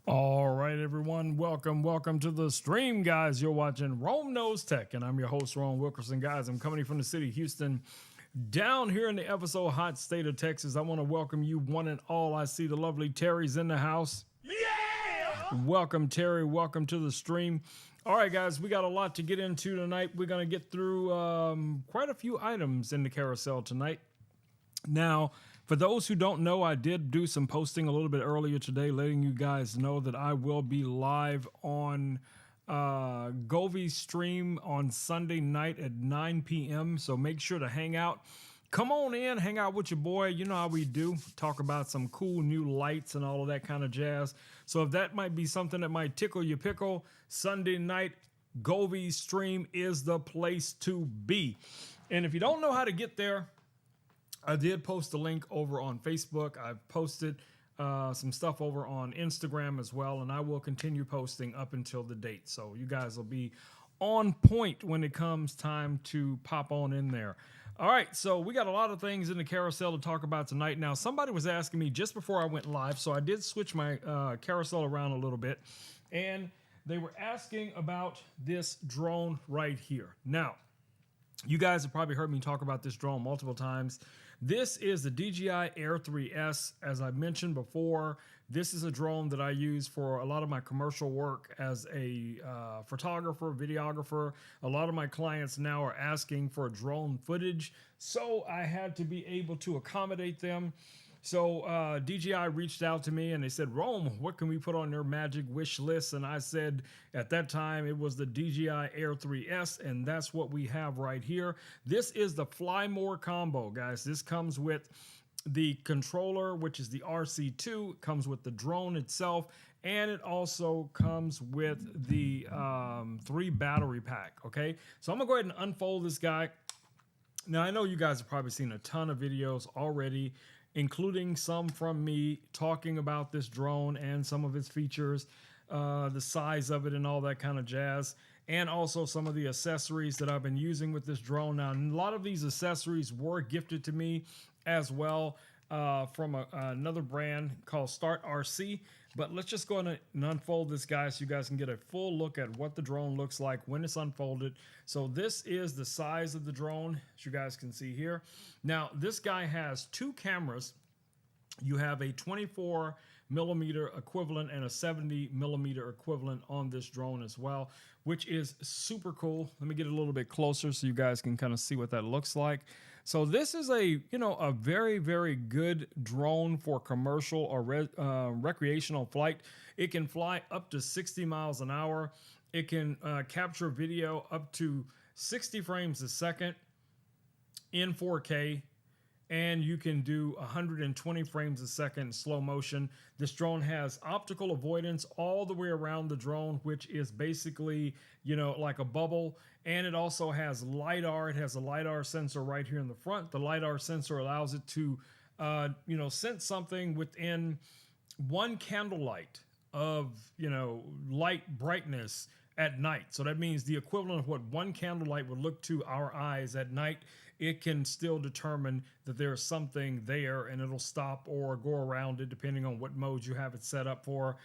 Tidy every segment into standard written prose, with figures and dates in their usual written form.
All right, everyone. Welcome to the stream, guys. You're watching Rome Knows Tech, and I'm your host, Ron Wilkerson. Guys, I'm coming from the city of Houston, down here in the ever so hot state of Texas. I want to welcome you one and all. I see the lovely Terry's in the house. Yeah! Welcome, Terry. Welcome to the stream. All right, guys, we got a lot to get into tonight. We're going to get through quite a few items in the carousel tonight. Now, for those who don't know, I did do some posting a little bit earlier today, letting you guys know that I will be live on Govi's stream on Sunday night at 9 p.m. So make sure to hang out. Come on in, hang out with your boy. You know how we do. Talk about some cool new lights and all of that kind of jazz. So if that might be something that might tickle your pickle, Sunday night, Govi's stream is the place to be. And if you don't know how to get there, I did post a link over on Facebook. I've posted some stuff over on Instagram as well, and I will continue posting up until the date. So you guys will be on point when it comes time to pop on in there. All right, so we got a lot of things in the carousel to talk about tonight. Now, somebody was asking me just before I went live, so I did switch my carousel around a little bit, and they were asking about this drone right here. Now, you guys have probably heard me talk about this drone multiple times. This is the DJI Air 3S. As I mentioned before, this is a drone that I use for a lot of my commercial work as a photographer, videographer. A lot of my clients now are asking for drone footage, so I had to be able to accommodate them. So DJI reached out to me and they said, Rome, what can we put on your magic wish list? And I said, at that time, it was the DJI Air 3S, and that's what we have right here. This is the Fly More combo, guys. This comes with the controller, which is the RC2, comes with the drone itself, and it also comes with the 3 battery pack, okay? So I'm gonna go ahead and unfold this guy. Now, I know you guys have probably seen a ton of videos already, including some from me talking about this drone and some of its features, the size of it and all that kind of jazz, and also some of the accessories that I've been using with this drone. Now, a lot of these accessories were gifted to me as well from another brand called Start RC. But let's just go ahead and unfold this guy so you guys can get a full look at what the drone looks like when it's unfolded. So this is the size of the drone, as you guys can see here. Now, this guy has 2 cameras. You have a 24 millimeter equivalent and a 70 millimeter equivalent on this drone as well, which is super cool. Let me get a little bit closer so you guys can kind of see what that looks like. So this is a very, very good drone for commercial or recreational flight. It can fly up to 60 miles an hour. It can capture video up to 60 frames a second in 4K. And you can do 120 frames a second slow motion. This drone has optical avoidance all the way around the drone, which is basically, like a bubble. And it also has LiDAR. It has a LiDAR sensor right here in the front. The LiDAR sensor allows it to, sense something within 1 candlelight of, light brightness at night. So that means the equivalent of what 1 candlelight would look to our eyes at night. It can still determine that there's something there, and it'll stop or go around it depending on what mode you have it set up for.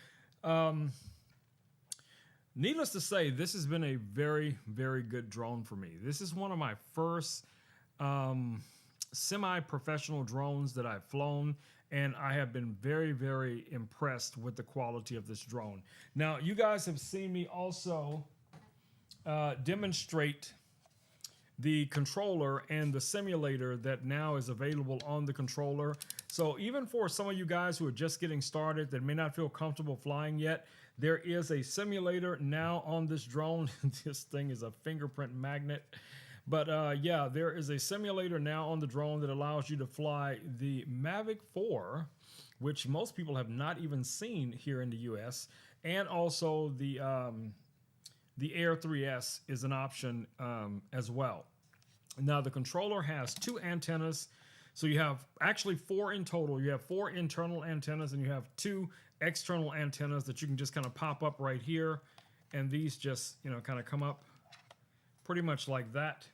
Needless to say, this has been a very, very good drone for me. This is one of my first semi-professional drones that I've flown, and I have been very, very impressed with the quality of this drone. Now, you guys have seen me also demonstrate the controller and the simulator that now is available on the controller. So even for some of you guys who are just getting started that may not feel comfortable flying yet, there is a simulator now on this drone. This thing is a fingerprint magnet. But yeah, there is a simulator now on the drone that allows you to fly the Mavic 4, which most people have not even seen here in the US, and also the Air 3S is an option as well. Now, the controller has 2 antennas. So you have actually 4 in total. You have 4 internal antennas, and you have 2 external antennas that you can just kind of pop up right here. And these just, kind of come up pretty much like that.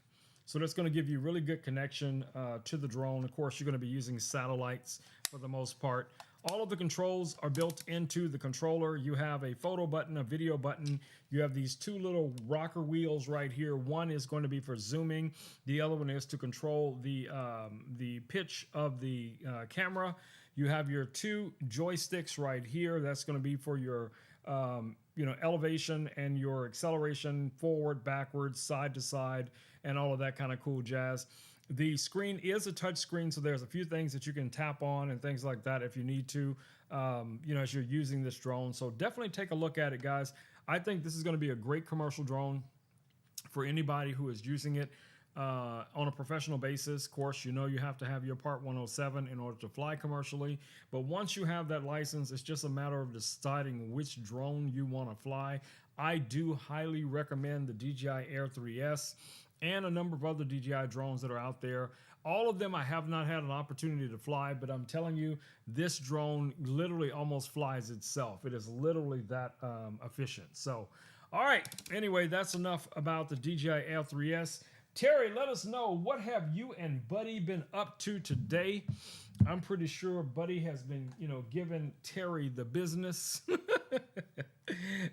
So that's going to give you really good connection to the drone. Of course, you're going to be using satellites for the most part. All of the controls are built into the controller. You have a photo button, a video button. You have these two little rocker wheels right here. One is going to be for zooming. The other one is to control the pitch of the camera. You have your two joysticks right here. That's going to be for your elevation and your acceleration, forward, backwards, side to side, and all of that kind of cool jazz. The screen is a touch screen, so there's a few things that you can tap on and things like that if you need to, as you're using this drone. So definitely take a look at it, guys. I think this is going to be a great commercial drone for anybody who is using it on a professional basis. Of course, you have to have your Part 107 in order to fly commercially. But once you have that license, it's just a matter of deciding which drone you want to fly. I do highly recommend the DJI Air 3S. And a number of other DJI drones that are out there. All of them I have not had an opportunity to fly, but I'm telling you, this drone literally almost flies itself. It is literally that efficient. So, all right. Anyway, that's enough about the DJI Air 3S. Terry, let us know, what have you and Buddy been up to today? I'm pretty sure Buddy has been, giving Terry the business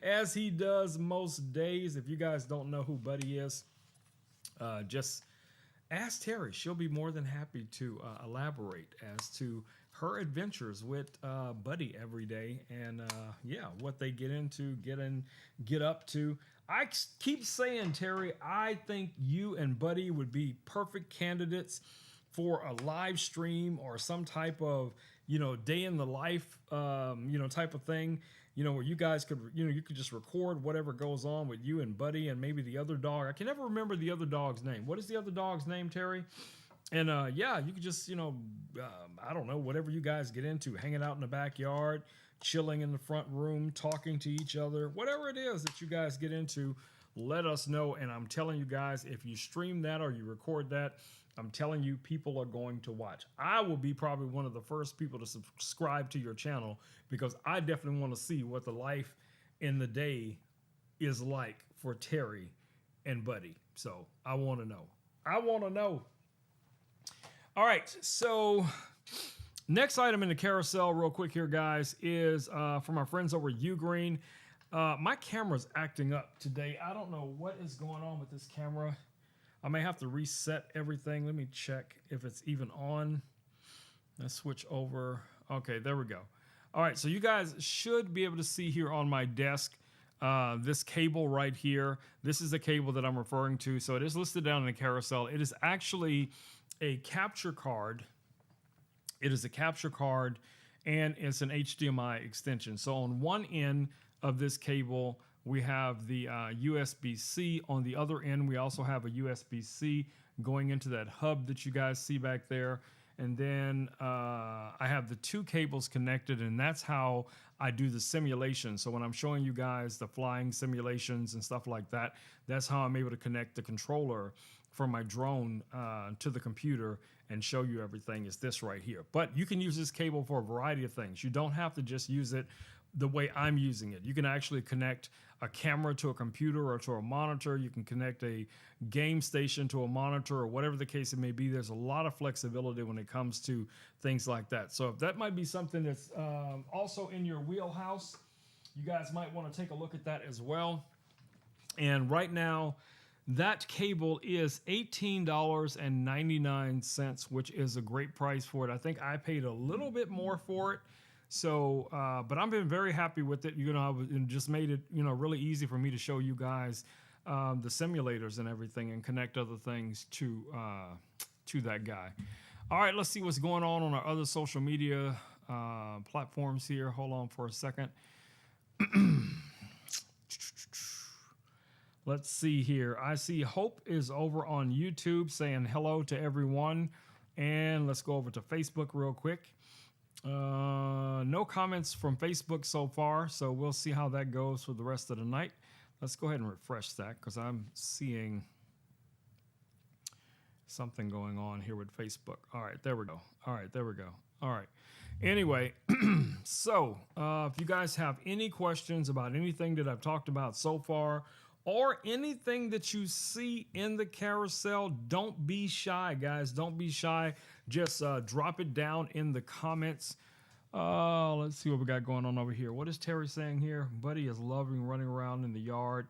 as he does most days. If you guys don't know who Buddy is, just ask Terry. She'll be more than happy to elaborate as to her adventures with Buddy every day, and what they get into, get up to. I keep saying, Terry, I think you and Buddy would be perfect candidates for a live stream or some type of day in the life type of thing. Where you guys could, you could just record whatever goes on with you and Buddy and maybe the other dog. I can never remember the other dog's name. What is the other dog's name, Terry? And you could just, I don't know, whatever you guys get into, hanging out in the backyard, chilling in the front room, talking to each other, whatever it is that you guys get into, let us know. And I'm telling you guys, if you stream that or you record that, I'm telling you, people are going to watch. I will be probably one of the first people to subscribe to your channel, because I definitely want to see what the life in the day is like for Terry and Buddy. So I want to know. All right. So next item in the carousel real quick here, guys, is from our friends over at Ugreen. My camera's acting up today. I don't know what is going on with this camera. I may have to reset everything. Let me check if it's even on. Let's switch over. Okay, there we go. All right, so you guys should be able to see here on my desk this cable right here. This is the cable that I'm referring to. So it is listed down in the carousel. It is actually a capture card. It is a capture card, and it's an HDMI extension. So on one end of this cable, we have the USB-C. On the other end, we also have a USB-C going into that hub that you guys see back there. And then I have the two cables connected, and that's how I do the simulation. So when I'm showing you guys the flying simulations and stuff like that, that's how I'm able to connect the controller from my drone to the computer and show you everything, is this right here. But you can use this cable for a variety of things. You don't have to just use it the way I'm using it. You can actually connect a camera to a computer or to a monitor. You can connect a game station to a monitor, or whatever the case it may be. There's a lot of flexibility when it comes to things like that. So if that might be something that's also in your wheelhouse, you guys might want to take a look at that as well. And right now, that cable is $18.99, which is a great price for it. I think I paid a little bit more for it. So, but I've been very happy with it. It just made it, really easy for me to show you guys the simulators and everything, and connect other things to that guy. All right, let's see what's going on our other social media platforms here. Hold on for a second. Let's see here. I see Hope is over on YouTube saying hello to everyone. And let's go over to Facebook real quick. No comments from Facebook so far, so we'll see how that goes for the rest of the night. Let's go ahead and refresh that, because I'm seeing something going on here with Facebook. All right, there we go. All right. Anyway, so if you guys have any questions about anything that I've talked about so far, or anything that you see in the carousel, don't be shy, guys. Don't be shy. Just drop it down in the comments Let's see what we got going on over here. What is Terry saying here? Buddy is loving running around in the yard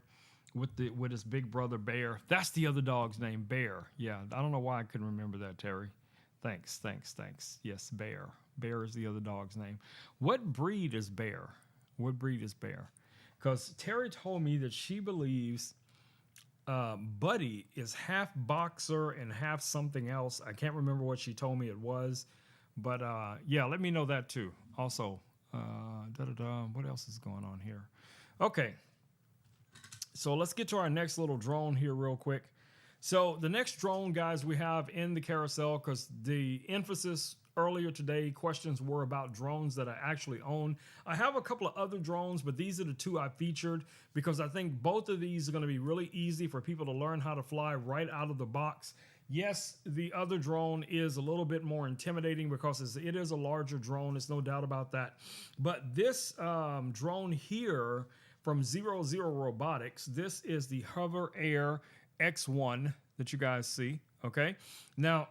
with his big brother Bear. That's the other dog's name, Bear. Yeah, I don't know why I couldn't remember that, Terry. Thanks. Yes, Bear. Bear is the other dog's name. What breed is Bear? What breed is Bear? Because Terry told me that she believes Buddy is half boxer and half something else. I can't remember what she told me it was. But yeah, let me know that too. Also, what else is going on here? Okay. So let's get to our next little drone here real quick. So the next drone, guys, we have in the carousel, because the emphasis earlier today, questions were about drones that I actually own. I have a couple of other drones, but these are the two I featured because I think both of these are going to be really easy for people to learn how to fly right out of the box. Yes, the other drone is a little bit more intimidating because it is a larger drone. There's no doubt about that. But this drone here from 00 Robotics, this is the Hover Air X1 that you guys see, okay? Now,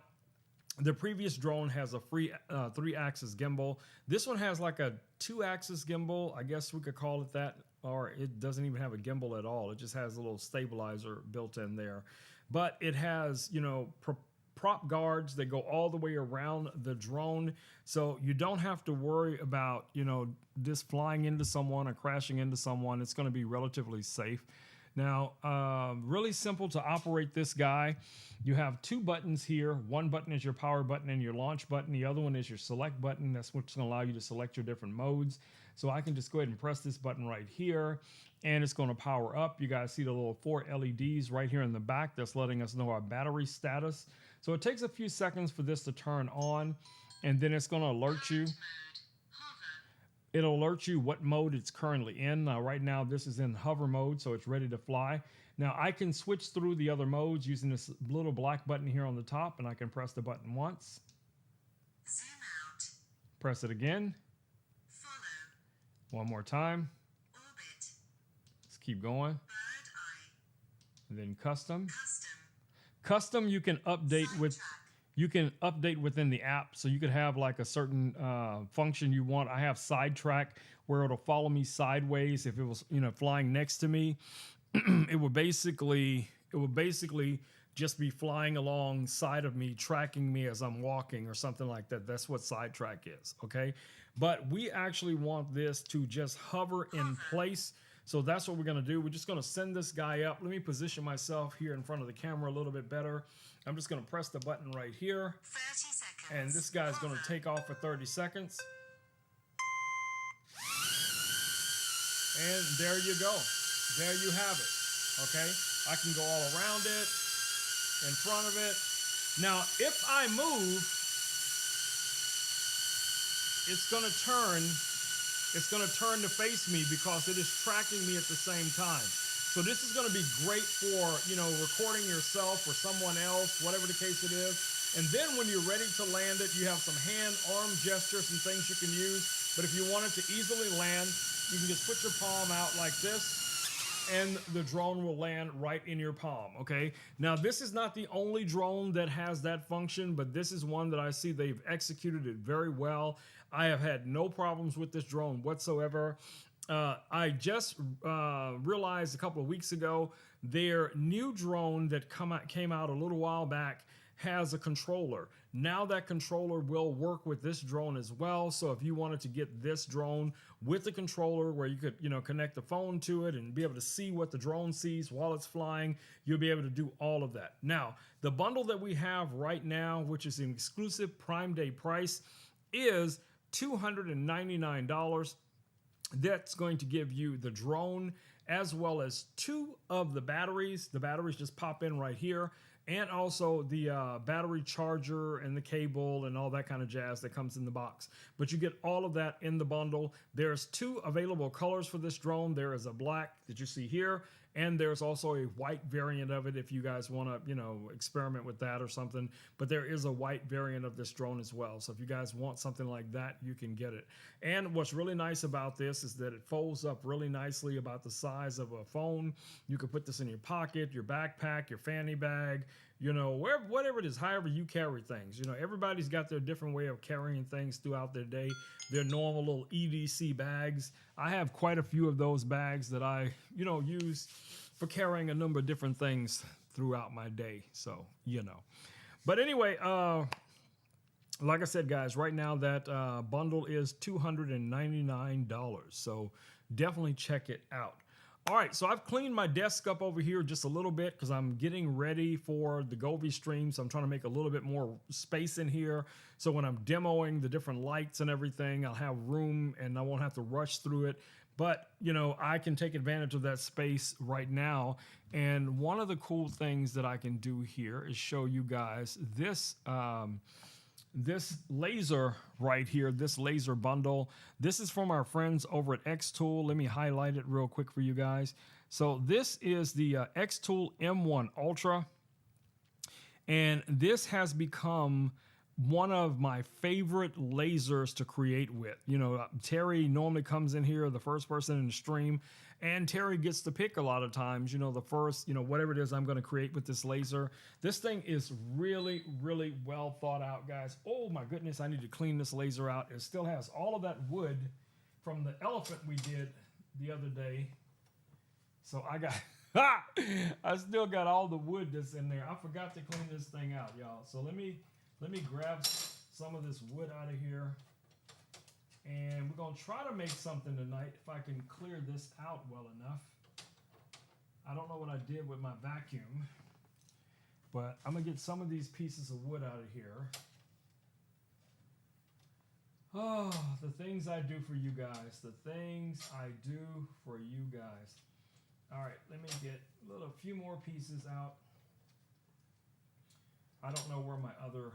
the previous drone has a free 3-axis gimbal. This one has like a 2-axis gimbal, I guess we could call it that, or it doesn't even have a gimbal at all. It just has a little stabilizer built in there. But it has, you know, prop guards that go all the way around the drone. So you don't have to worry about, you know, this flying into someone or crashing into someone. It's going to be relatively safe. Now, really simple to operate this guy. You have 2 buttons here. One button is your power button and your launch button. The other one is your select button. That's what's going to allow you to select your different modes. So I can just go ahead and press this button right here, and it's going to power up. You guys see the little 4 LEDs right here in the back that's letting us know our battery status. So it takes a few seconds for this to turn on, and then it's going to alert you. It'll alert you what mode it's currently in. Now, right now, this is in hover mode, so it's ready to fly. Now, I can switch through the other modes using this little black button here on the top, and I can press the button once. Zoom out. Press it again. Follow. One more time. Orbit. Let's keep going. Bird eye. And then custom. Custom you can update with. You can update within the app, so you could have like a certain function you want. I have sidetrack where it'll follow me sideways if it was, you know, flying next to me. it would basically just be flying alongside of me, tracking me as I'm walking or something like that. That's what sidetrack is, okay? But we actually want this to just hover in place. So that's what we're going to do. We're just going to send this guy up. Let me position myself here in front of the camera a little bit better. I'm just going to press the button right here. 30 seconds. And this guy's going to take off for 30 seconds. And there you go. There you have it. Okay? I can go all around it, in front of it. Now, if I move, it's going to turn to face me because it is tracking me at the same time. So this is going to be great for, you know, recording yourself or someone else, whatever the case it is. And then when you're ready to land it, you have some arm gestures and things you can use. But if you want it to easily land, you can just put your palm out like this, and the drone will land right in your palm, okay? Now, this is not the only drone that has that function, but this is one that I see they've executed it very well. I have had no problems with this drone whatsoever. I just realized a couple of weeks ago, their new drone that came out a little while back has a controller. Now that controller will work with this drone as well. So if you wanted to get this drone with the controller where you could, you know, connect the phone to it and be able to see what the drone sees while it's flying, you'll be able to do all of that. Now, the bundle that we have right now, which is an exclusive Prime Day price, is $299. That's going to give you the drone as well as 2 of the batteries. The batteries just pop in right here. And also the battery charger and the cable and all that kind of jazz that comes in the box. But you get all of that in the bundle. There's 2 available colors for this drone. There is a black that you see here, and there's also a white variant of it if you guys want to, you know, experiment with that or something. But there is a white variant of this drone as well. So if you guys want something like that, you can get it. And what's really nice about this is that it folds up really nicely, about the size of a phone. You can put this in your pocket, your backpack, your fanny bag, you know, whatever it is, however you carry things. You know, everybody's got their different way of carrying things throughout their day, their normal little EDC bags. I have quite a few of those bags that I, you know, use for carrying a number of different things throughout my day. So, you know. But anyway, like I said, guys, right now that bundle is $299. So definitely check it out. All right, so I've cleaned my desk up over here just a little bit because I'm getting ready for the Govee stream. So I'm trying to make a little bit more space in here. So when I'm demoing the different lights and everything, I'll have room and I won't have to rush through it. But, you know, I can take advantage of that space right now. And one of the cool things that I can do here is show you guys this this laser right here, this laser bundle. This is from our friends over at X-Tool. Let me highlight it real quick for you guys. So this is the X-Tool M1 Ultra. And this has become one of my favorite lasers to create with. You know, Terry normally comes in here, the first person in the stream, and Terry gets to pick a lot of times, you know, the first, you know, whatever it is I'm going to create with this laser. This thing is really, really well thought out, guys. Oh my goodness, I need to clean this laser out. It still has all of that wood from the elephant we did the other day. So I got, I still got all the wood that's in there. I forgot to clean this thing out, y'all. So let me grab some of this wood out of here. And we're going to try to make something tonight if I can clear this out well enough. I don't know what I did with my vacuum, but I'm going to get some of these pieces of wood out of here. Oh, the things I do for you guys. The things I do for you guys. All right, let me get a few more pieces out. I don't know where my other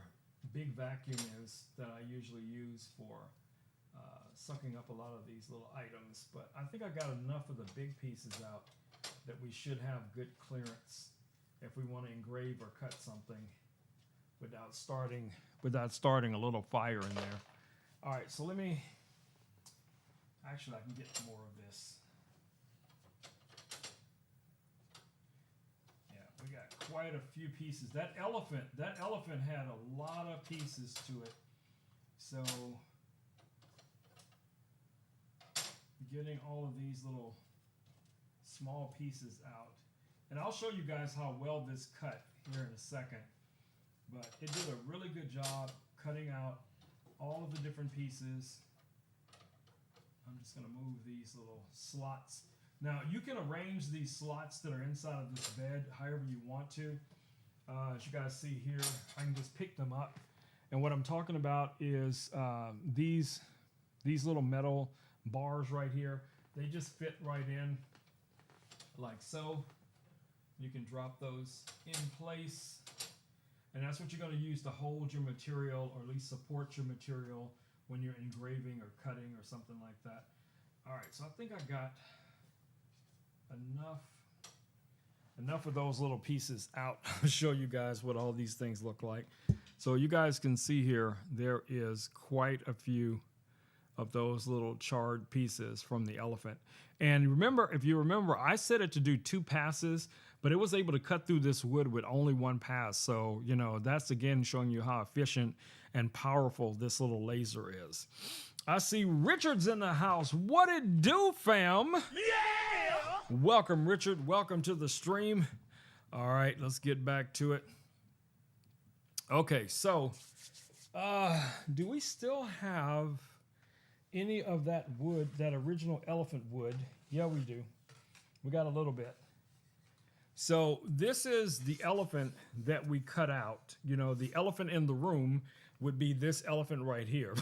big vacuum is that I usually use for sucking up a lot of these little items, but I think I got enough of the big pieces out that we should have good clearance if we want to engrave or cut something without starting a little fire in there. All right, so let me, actually I can get more of this. Yeah, we got quite a few pieces. That elephant had a lot of pieces to it. So getting all of these little small pieces out. And I'll show you guys how well this cut here in a second. But it did a really good job cutting out all of the different pieces. I'm just going to move these little slots. Now, you can arrange these slots that are inside of this bed however you want to. As you guys see here, I can just pick them up. And what I'm talking about is these little metal bars right here. They just fit right in like so. You can drop those in place. And that's what you're going to use to hold your material, or at least support your material when you're engraving or cutting or something like that. All right, so I think I got enough of those little pieces out. I'll show you guys what all these things look like. So you guys can see here, there is quite a few of those little charred pieces from the elephant. And remember, if you remember, I set it to do 2 passes, but it was able to cut through this wood with only 1 pass. So, you know, that's again showing you how efficient and powerful this little laser is. I see Richard's in the house. What it do, fam? Yeah! Welcome, Richard. Welcome to the stream. All right, let's get back to it. Okay, so do we still have any of that wood, that original elephant wood? Yeah, we do. We got a little bit. So this is the elephant that we cut out. You know, the elephant in the room would be this elephant right here.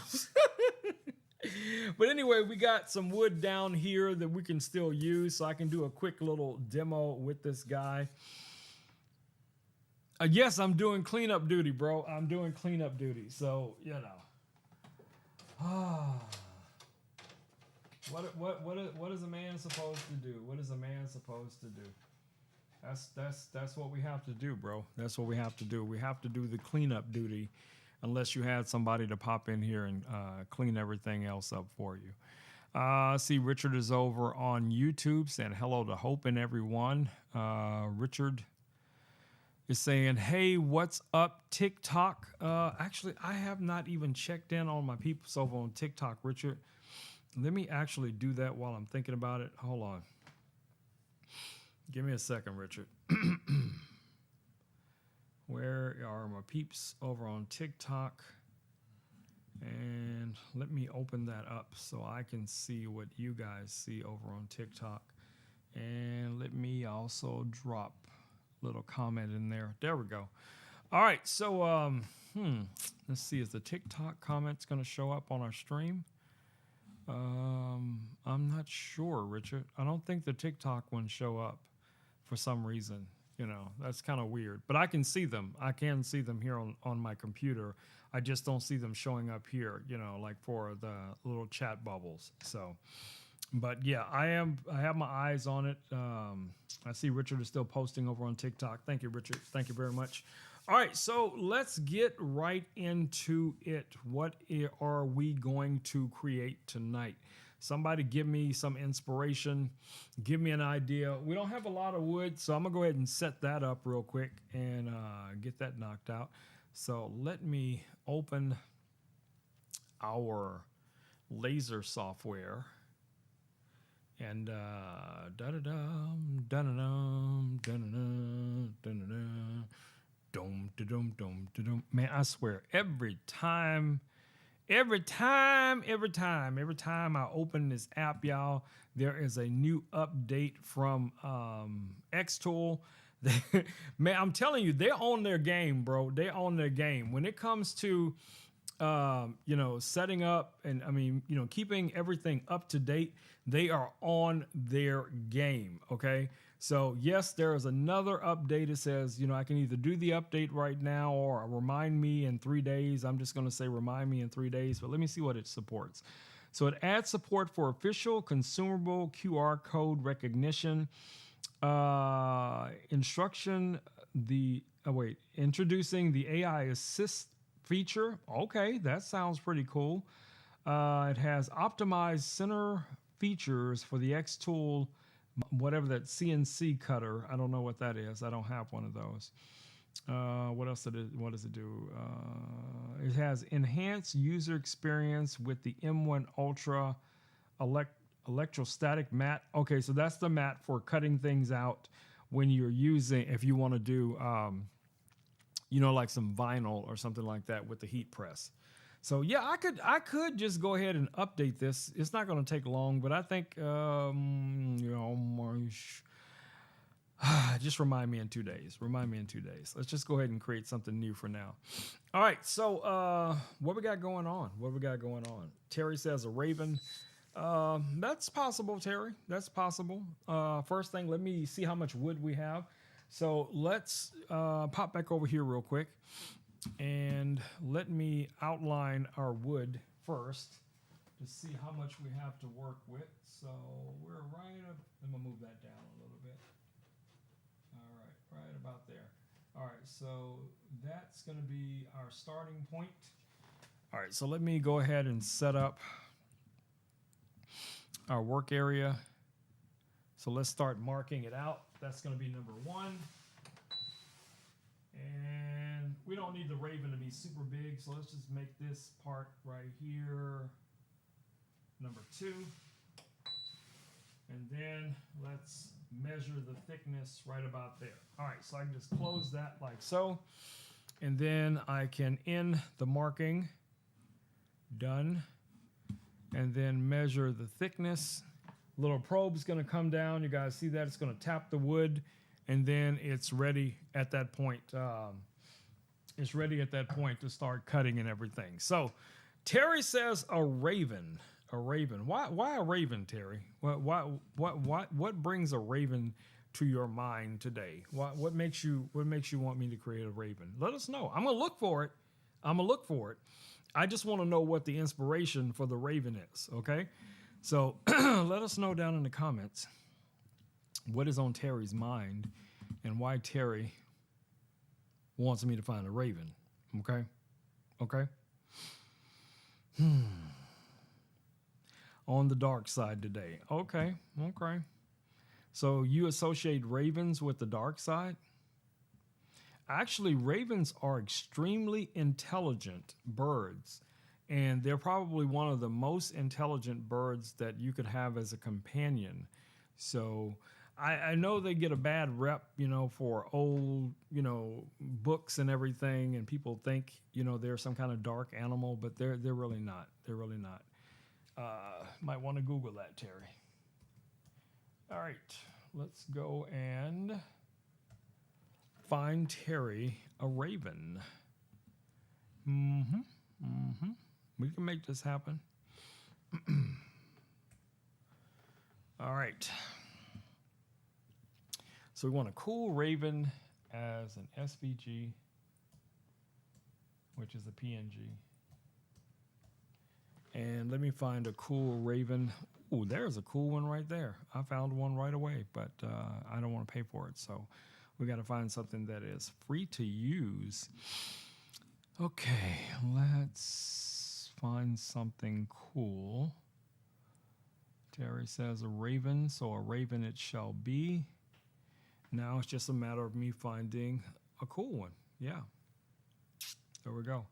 But anyway, we got some wood down here that we can still use, so I can do a quick little demo with this guy. Yes, I'm doing cleanup duty, bro. I'm doing cleanup duty. So, you know. What is a man supposed to do? What is a man supposed to do? That's what we have to do, bro. That's what we have to do. We have to do the cleanup duty, unless you had somebody to pop in here and clean everything else up for you. See, Richard is over on YouTube saying hello to Hope and everyone. Richard, is saying, hey, what's up, TikTok? Actually, I have not even checked in on my people over on TikTok, Richard. Let me actually do that while I'm thinking about it. Hold on. Give me a second, Richard. Where are my peeps over on TikTok? And let me open that up so I can see what you guys see over on TikTok. And let me also drop a little comment in there. There we go. All right. So, let's see. Is the TikTok comments going to show up on our stream? I'm not sure, Richard. I don't think the TikTok ones show up for some reason. You know, that's kind of weird. But I can see them. I can see them here on my computer. I just don't see them showing up here, you know, like for the little chat bubbles. So, but yeah, I have my eyes on it. I see Richard is still posting over on TikTok. Thank you, Richard. Thank you very much. All right, so let's get right into it. What are we going to create tonight? Somebody give me some inspiration. Give me an idea. We don't have a lot of wood, so I'm going to go ahead and set that up real quick and get that knocked out. So let me open our laser software. And da-da-dum, da-da-dum, da-da-dum, da-da-dum, dum-da-dum, dum-da-dum. Man, I swear, every time I open this app, y'all, there is a new update from Xtool. Man, I'm telling you, they're on their game, bro. They're on their game. When it comes to, setting up and, keeping everything up to date, they are on their game, okay? So, yes, there is another update. It says, I can either do the update right now or remind me in 3 days. I'm just going to say remind me in 3 days, but let me see what it supports. So it adds support for official consumable QR code recognition, introducing the AI assist feature. Okay, that sounds pretty cool. It has optimized center features for the Xtool, whatever that CNC cutter. I don't know what that is. I don't have one of those. What else? What does it do? It has enhanced user experience with the M1 Ultra electrostatic mat. Okay, so that's the mat for cutting things out when you're using, if you want to do, like some vinyl or something like that with the heat press. So yeah, I could just go ahead and update this. It's not going to take long, but I think just remind me in 2 days. Let's just go ahead and create something new for now. All right. So what we got going on? Terry says a raven. That's possible, Terry. That's possible. First thing, let me see how much wood we have. So let's pop back over here real quick. And let me outline our wood first to see how much we have to work with. So we're right up. I'm going to move that down a little bit. All right, right about there. All right, so that's going to be our starting point. All right, so let me go ahead and set up our work area. So let's start marking it out. That's going to be number 1. And we don't need the raven to be super big, so let's just make this part right here number 2. And then let's measure the thickness right about there. All right, so I can just close that like so. And then I can end the marking. Done. And then measure the thickness. Little probe is going to come down. You guys see that? It's going to tap the wood. And then it's ready at that point. It's ready at that point to start cutting and everything. So Terry says a raven. A raven. Why a raven, Terry? What brings a raven to your mind today? What makes you want me to create a raven? Let us know. I'm gonna look for it. I just want to know what the inspiration for the raven is. Okay. So let us know down in the comments what is on Terry's mind and why Terry wants me to find a raven. Okay. On the dark side today. Okay. So you associate ravens with the dark side? Actually, ravens are extremely intelligent birds, and they're probably one of the most intelligent birds that you could have as a companion. So I know they get a bad rep, for old, books and everything, and people think, they're some kind of dark animal, but they're really not. They're really not. Might want to Google that, Terry. All right, let's go and find Terry a raven. We can make this happen. All right. So we want a cool raven as an SVG, which is a PNG. And let me find a cool raven. Ooh, there's a cool one right there. I found one right away, but I don't want to pay for it. So we got to find something that is free to use. Okay, let's find something cool. Terry says a raven, so a raven it shall be. Now it's just a matter of me finding a cool one. Yeah, there we go.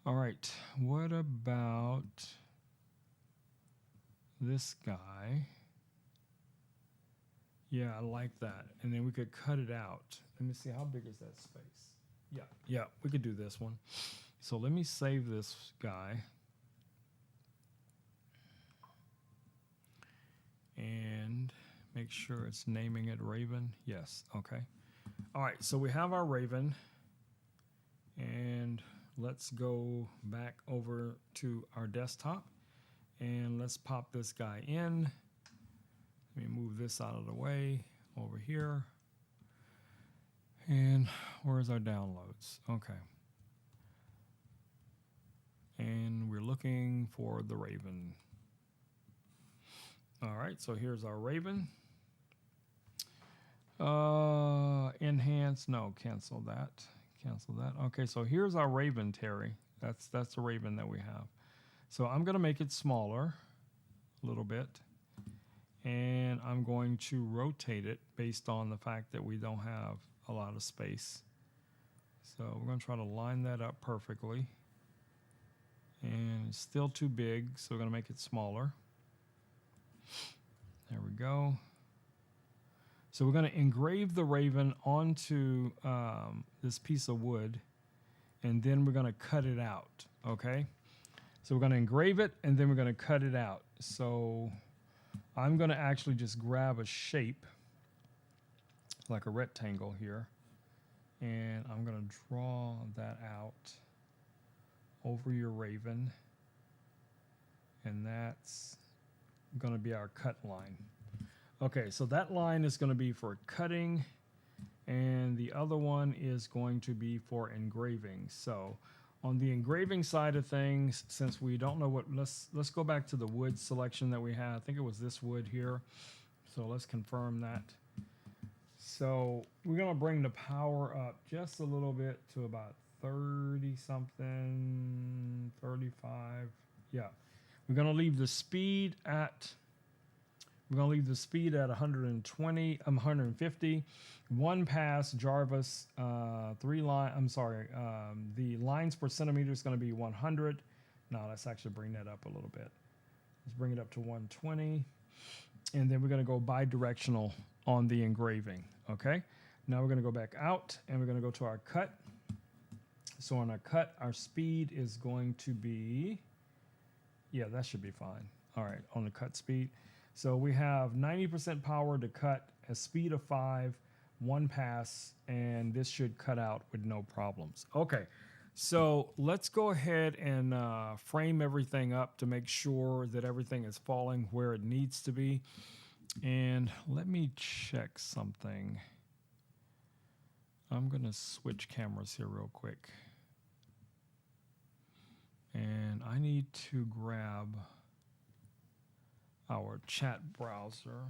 All right, what about this guy? Yeah, I like that. And then we could cut it out. Let me see, how big is that space? Yeah, we could do this one. So let me save this guy. And make sure it's naming it Raven. Yes, okay. All right, so we have our Raven. And let's go back over to our desktop. And let's pop this guy in. Let me move this out of the way over here. And where's our downloads? Okay. And we're looking for the Raven. All right, so here's our Raven. Enhance, no, cancel that. Cancel that. Okay, so here's our Raven, Terry. That's the Raven that we have. So I'm gonna make it smaller a little bit. And I'm going to rotate it based on the fact that we don't have a lot of space. So we're gonna try to line that up perfectly. And it's still too big, so we're gonna make it smaller. There we go. So we're going to engrave the Raven onto this piece of wood, and then we're going to cut it out, okay? So we're going to engrave it, and then we're going to cut it out. So I'm going to actually just grab a shape, like a rectangle here, and I'm going to draw that out over your Raven, and that's going to be our cut line. Okay, so that line is going to be for cutting, and the other one is going to be for engraving. So on the engraving side of things, since we don't know what, let's go back to the wood selection that we had. I think it was this wood here. So let's confirm that. So we're going to bring the power up just a little bit to about 30 something, 35. Yeah. We're going to leave the speed at 120, 150. One pass, Jarvis, the lines per centimeter is going to be 100. Now let's actually bring that up a little bit. Let's bring it up to 120. And then we're going to go bi-directional on the engraving, okay? Now we're going to go back out, and we're going to go to our cut. So on our cut, our speed is going to be, yeah, that should be fine. All right, on the cut speed. So we have 90% power to cut, a speed of 5, one pass, and this should cut out with no problems. Okay, so let's go ahead and frame everything up to make sure that everything is falling where it needs to be. And let me check something. I'm gonna switch cameras here real quick. And I need to grab our chat browser,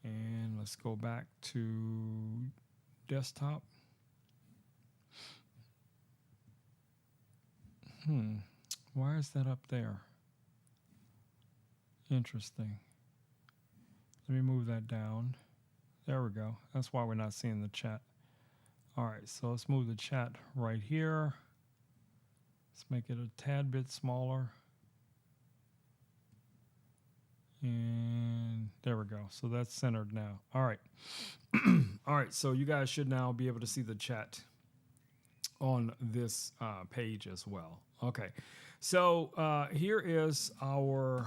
and let's go back to desktop. Why is that up there? Interesting. Let me move that down. There we go. That's why we're not seeing the chat. All right, so let's move the chat right here. Let's make it a tad bit smaller. And there we go. So that's centered now. All right. All right, so you guys should now be able to see the chat on this page as well. Okay, so here is our,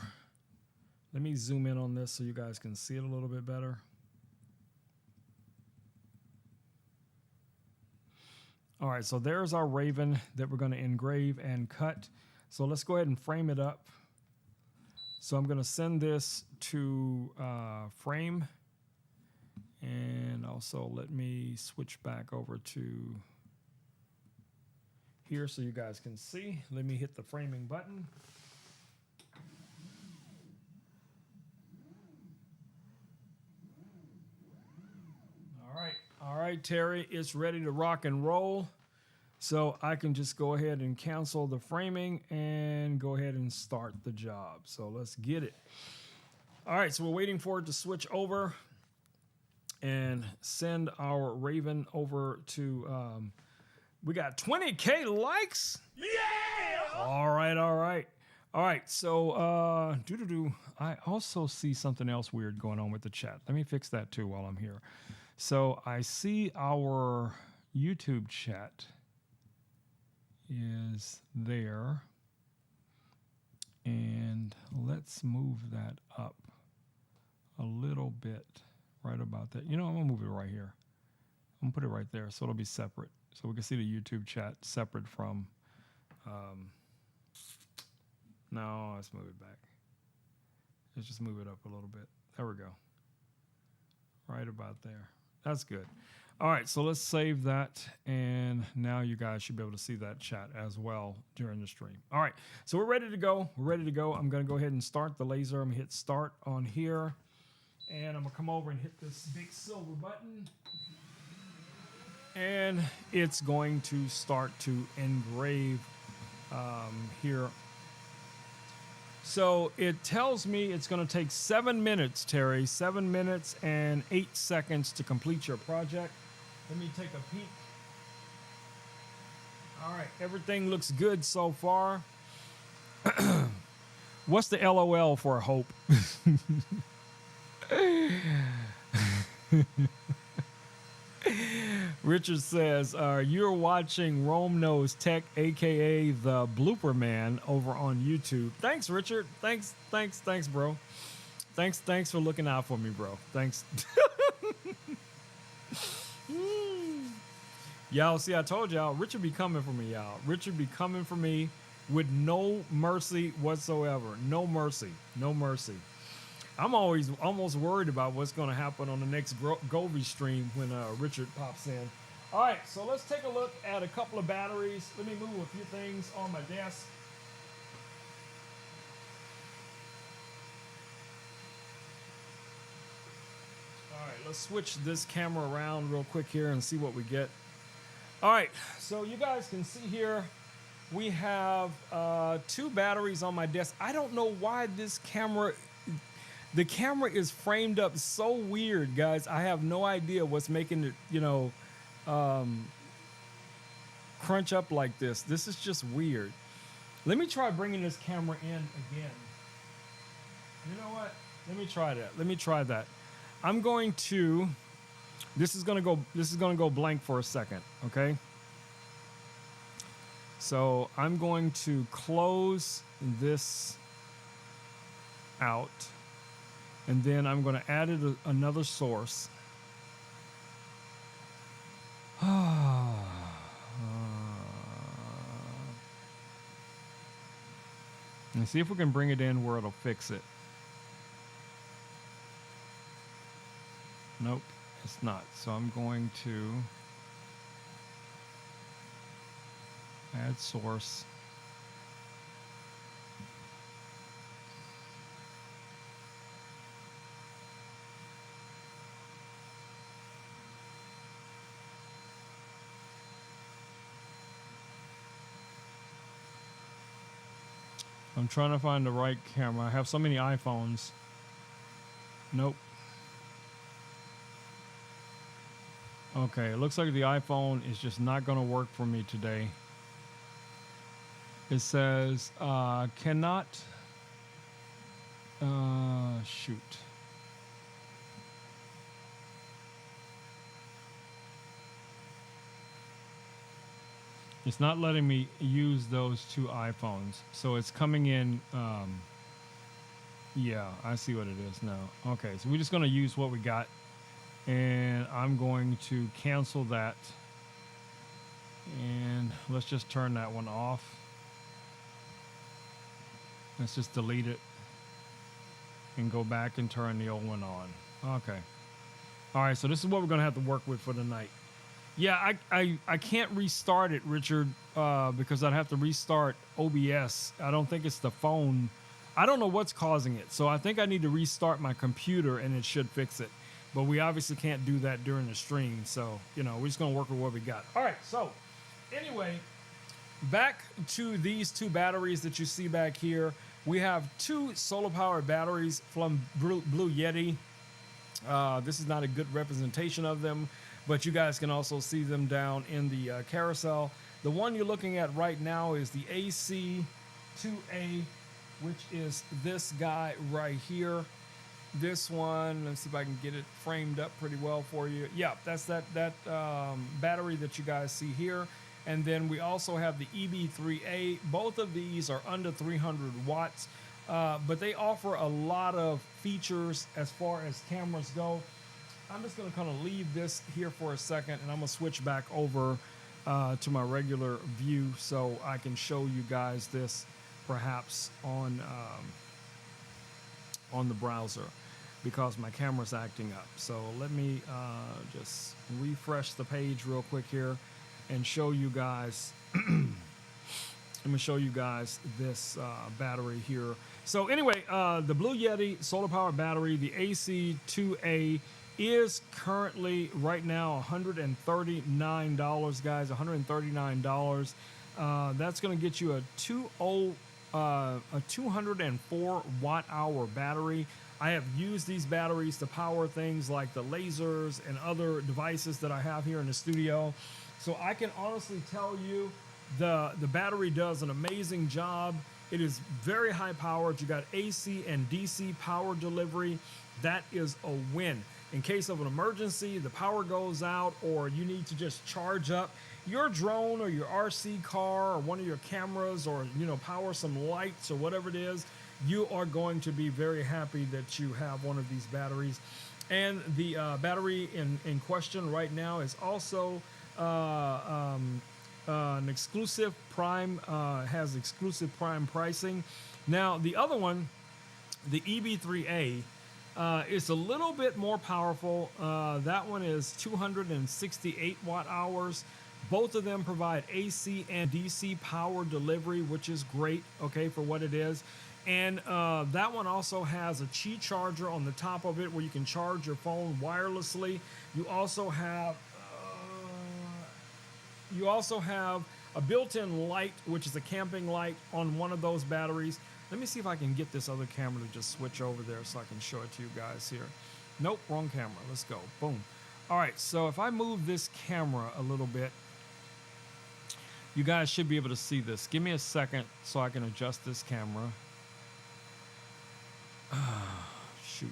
let me zoom in on this so you guys can see it a little bit better. All right, so there's our raven that we're going to engrave and cut. So let's go ahead and frame it up. So I'm going to send this to frame. And also let me switch back over to here so you guys can see. Let me hit the framing button. All right, Terry, it's ready to rock and roll. So I can just go ahead and cancel the framing and go ahead and start the job. So let's get it. All right, so we're waiting for it to switch over and send our Raven over to, we got 20K likes. Yeah. All right. So, I also see something else weird going on with the chat. Let me fix that too while I'm here. So I see our YouTube chat is there. And let's move that up a little bit. Right about that. You know, I'm gonna move it right here. I'm gonna put it right there so it'll be separate. So we can see the YouTube chat separate from, no, let's move it back. Let's just move it up a little bit. There we go. Right about there. That's good. All right, so let's save that. And now you guys should be able to see that chat as well during the stream. All right, so we're ready to go. I'm gonna go ahead and start the laser. I'm gonna hit start on here. And I'm gonna come over and hit this big silver button. And it's going to start to engrave here. So it tells me it's gonna take 7 minutes, Terry, 7 minutes and 8 seconds to complete your project. Let me take a peek. All right, everything looks good so far. What's the LOL for hope? Richard says, you're watching Rome Knows Tech, aka the Blooper Man, over on YouTube. Thanks, Richard. Thanks, bro. Thanks for looking out for me, bro. Thanks. Y'all, see, I told y'all, Richard be coming for me, y'all. Richard be coming for me with no mercy whatsoever. No mercy. I'm always almost worried about what's going to happen on the next Gobi stream when Richard pops in. All right, so let's take a look at a couple of batteries. Let me move a few things on my desk. All right, let's switch this camera around real quick here and see what we get. All right, so you guys can see here, we have 2 batteries on my desk. I don't know why this camera... The camera is framed up so weird, guys. I have no idea what's making it, you know, crunch up like this. This is just weird. Let me try bringing this camera in again. You know what? Let me try that. I'm going to, this is going to go blank for a second, okay? So I'm going to close this out. And then I'm going to add another source. And see if we can bring it in where it'll fix it. Nope, it's not. So I'm going to add source. I'm trying to find the right camera. I have so many iPhones. Nope. Okay, it looks like the iPhone is just not going to work for me today. It says cannot shoot. It's not letting me use those two iPhones. So it's coming in. Yeah, I see what it is now. Okay, so we're just going to use what we got. And I'm going to cancel that. And let's just turn that one off. Let's just delete it. And go back and turn the old one on. Okay. All right, so this is what we're going to have to work with for tonight. Yeah, I can't restart it, Richard, because I'd have to restart OBS. I don't think it's the phone. I don't know what's causing it. So I think I need to restart my computer and it should fix it. But we obviously can't do that during the stream. So, you know, we're just going to work with what we got. All right, so anyway, back to these two batteries that you see back here. We have two solar powered batteries from Blue Yeti. This is not a good representation of them, but you guys can also see them down in the carousel. The one you're looking at right now is the AC2A, which is this guy right here. This one, let's see if I can get it framed up pretty well for you. Yeah, that's that battery that you guys see here. And then we also have the EB3A. Both of these are under 300 watts, but they offer a lot of features as far as cameras go. I'm just going to kind of leave this here for a second, and I'm going to switch back over to my regular view so I can show you guys this perhaps on the browser, because my camera's acting up. So let me just refresh the page real quick here and show you guys. Let me show you guys this battery here. So anyway, the Blue Yeti solar powered battery, the AC2A, is currently right now $139, guys. $139. That's going to get you a 204 watt hour battery. I have used these batteries to power things like the lasers and other devices that I have here in the studio. So I can honestly tell you the battery does an amazing job. It is very high powered. You got AC and DC power delivery. That is a win. In case of an emergency, the power goes out, or you need to just charge up your drone or your RC car or one of your cameras, or, you know, power some lights or whatever it is, you are going to be very happy that you have one of these batteries. And the battery in question right now is also an exclusive prime, has exclusive prime pricing. Now, the other one, the EB3A, it's a little bit more powerful. That one is 268 watt hours. Both of them provide AC and DC power delivery, which is great, okay, for what it is. And that one also has a Qi charger on the top of it where you can charge your phone wirelessly. You also have a built-in light, which is a camping light on one of those batteries. Let me see if I can get this other camera to just switch over there so I can show it to you guys here. Nope, wrong camera. Let's go. Boom. All right, so if I move this camera a little bit, you guys should be able to see this. Give me a second so I can adjust this camera. Shoot.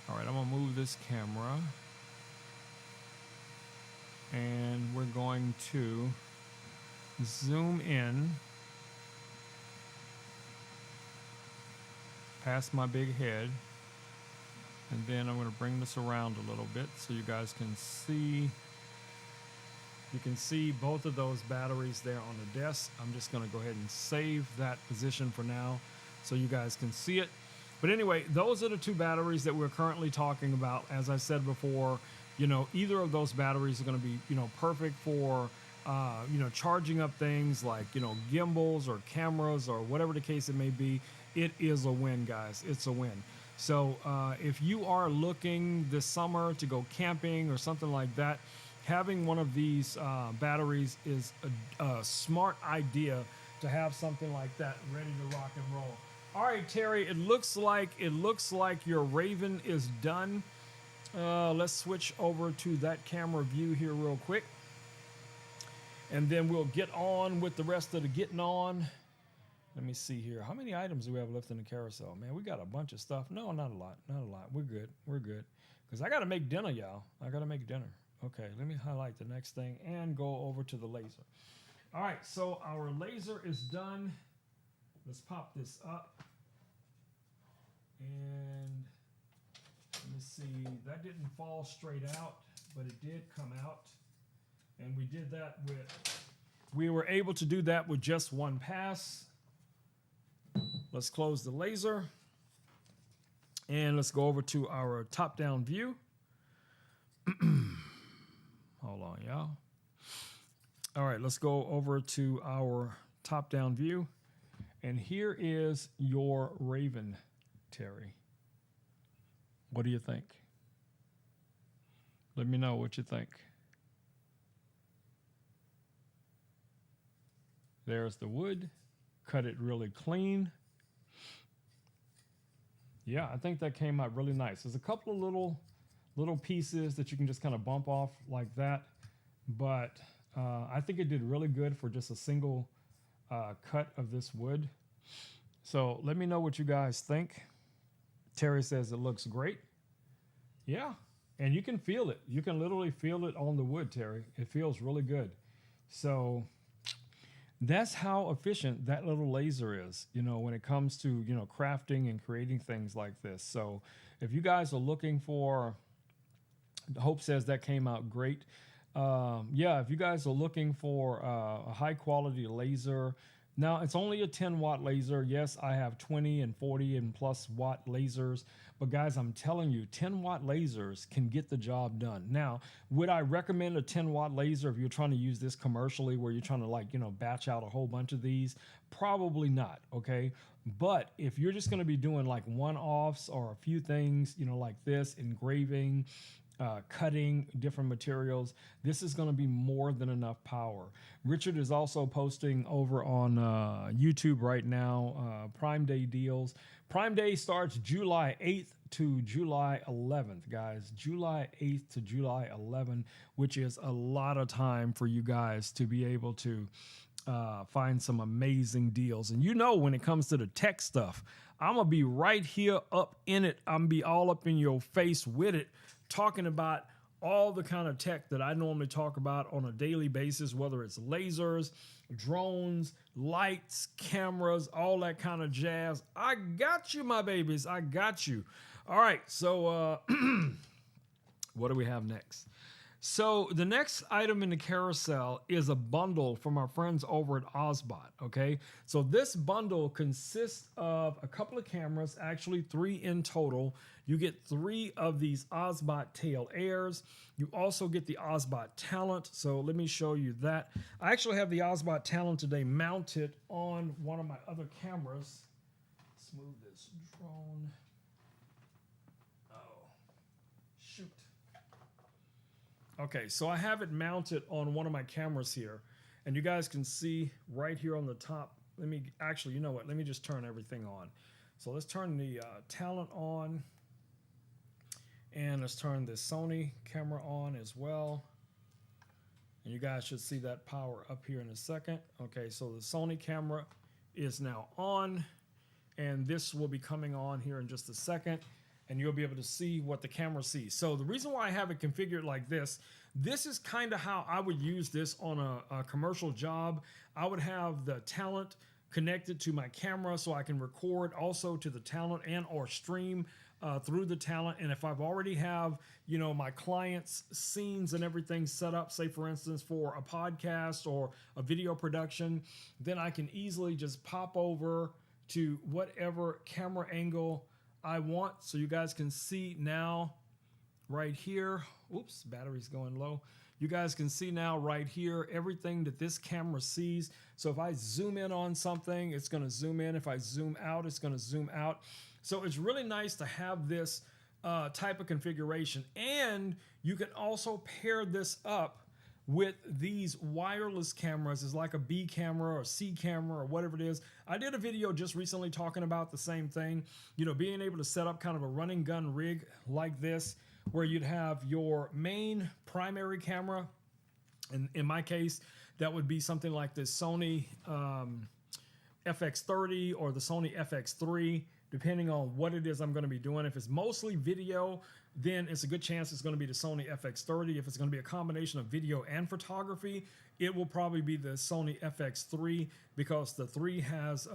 All right, I'm gonna move this camera, and we're going to zoom in past my big head, and then I'm going to bring this around a little bit so you guys can see. You can see both of those batteries there on the desk. I'm just going to go ahead and save that position for now so you guys can see it. But anyway, those are the two batteries that we're currently talking about. As I said before, you know, either of those batteries are going to be, you know, perfect for you know, charging up things like, you know, gimbals or cameras or whatever the case it may be. It is a win, guys. It's a win. So if you are looking this summer to go camping or something like that, having one of these batteries is a smart idea to have something like that ready to rock and roll. All right, Terry, it looks like your Raven is done. Let's switch over to that camera view here real quick. And then we'll get on with the rest of the getting on. Let me see here. How many items do we have left in the carousel? Man, we got a bunch of stuff. No, not a lot. Not a lot. We're good. We're good. Because I got to make dinner, y'all. I got to make dinner. Okay, let me highlight the next thing and go over to the laser. All right, so our laser is done. Let's pop this up. And let me see. That didn't fall straight out, but it did come out. And we were able to do that with just one pass. Let's close the laser. And let's go over to our top-down view. Hold on, y'all. All right, let's go over to our top-down view. And here is your Raven, Terry. What do you think? Let me know what you think. There's the wood. Cut it really clean. Yeah, I think that came out really nice. There's a couple of little pieces that you can just kind of bump off like that. But I think it did really good for just a single cut of this wood. So let me know what you guys think. Terry says it looks great. Yeah, and you can feel it. You can literally feel it on the wood, Terry. It feels really good. So that's how efficient that little laser is, you know, when it comes to, you know, crafting and creating things like this. So if you guys are looking for, Hope says that came out great. Yeah, if you guys are looking for a high quality laser, now it's only a 10-watt laser. Yes, I have 20 and 40 and plus watt lasers, but guys, I'm telling you, 10-watt lasers can get the job done. Now, would I recommend a 10-watt laser if you're trying to use this commercially, where you're trying to, like, you know, batch out a whole bunch of these? Probably not, okay? But if you're just going to be doing like one-offs or a few things, you know, like this, engraving, cutting different materials, this is going to be more than enough power. Richard is also posting over on YouTube right now, Prime Day deals. Prime Day starts July 8th to July 11th, guys. July 8th to July 11th, which is a lot of time for you guys to be able to find some amazing deals. And you know, when it comes to the tech stuff, I'm going to be right here up in it. I'm going to be all up in your face with it, talking about all the kind of tech that I normally talk about on a daily basis, whether it's lasers, drones, lights, cameras, all that kind of jazz. I got you, my babies. I got you. All right. So what do we have next? So the next item in the carousel is a bundle from our friends over at Ozbot, okay? So this bundle consists of a couple of cameras, actually 3 in total. You get 3 of these Ozbot tail airs. You also get the Ozbot Talent. So let me show you that. I actually have the Ozbot Talent today mounted on one of my other cameras. Let's move this drone. Oh, shoot. Okay, so I have it mounted on one of my cameras here, and you guys can see right here on the top. Let me actually, you know what? Let me just turn everything on. So let's turn the Talent on, and let's turn the Sony camera on as well. And you guys should see that power up here in a second. Okay, so the Sony camera is now on, and this will be coming on here in just a second, and you'll be able to see what the camera sees. So the reason why I have it configured like this is kind of how I would use this on a commercial job. I would have the Talent connected to my camera so I can record also to the Talent and or stream through the Talent. And if I've already have, you know, my clients' scenes and everything set up, say for instance for a podcast or a video production, then I can easily just pop over to whatever camera angle I want. So you guys can see now right here. Oops, battery's going low. You guys can see now right here everything that this camera sees. So if I zoom in on something, it's going to zoom in. If I zoom out, it's going to zoom out. So it's really nice to have this type of configuration. And you can also pair this up with these wireless cameras is like a B camera or C camera or whatever it is. I did a video just recently talking about the same thing, you know, being able to set up kind of a running gun rig like this, where you'd have your main primary camera. And in my case, that would be something like this Sony FX30 or the Sony FX3, depending on what it is I'm going to be doing. If it's mostly video, then it's a good chance it's going to be the Sony FX30. If it's going to be a combination of video and photography, it will probably be the Sony FX3, because the 3 has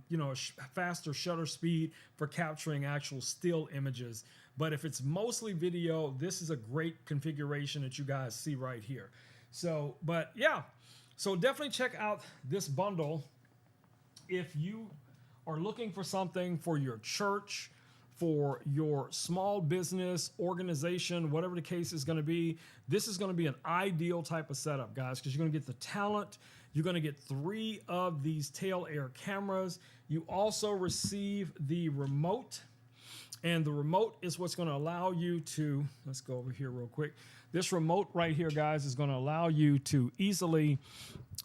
you know, a faster shutter speed for capturing actual still images. But if it's mostly video, this is a great configuration that you guys see right here. So, but yeah, so definitely check out this bundle if you are looking for something for your church, for your small business, organization, whatever the case is going to be. This is going to be an ideal type of setup, guys, because you're going to get the talent. You're going to get 3 of these tail air cameras. You also receive the remote, and the remote is what's going to allow you to, let's go over here real quick. This remote right here, guys, is going to allow you to easily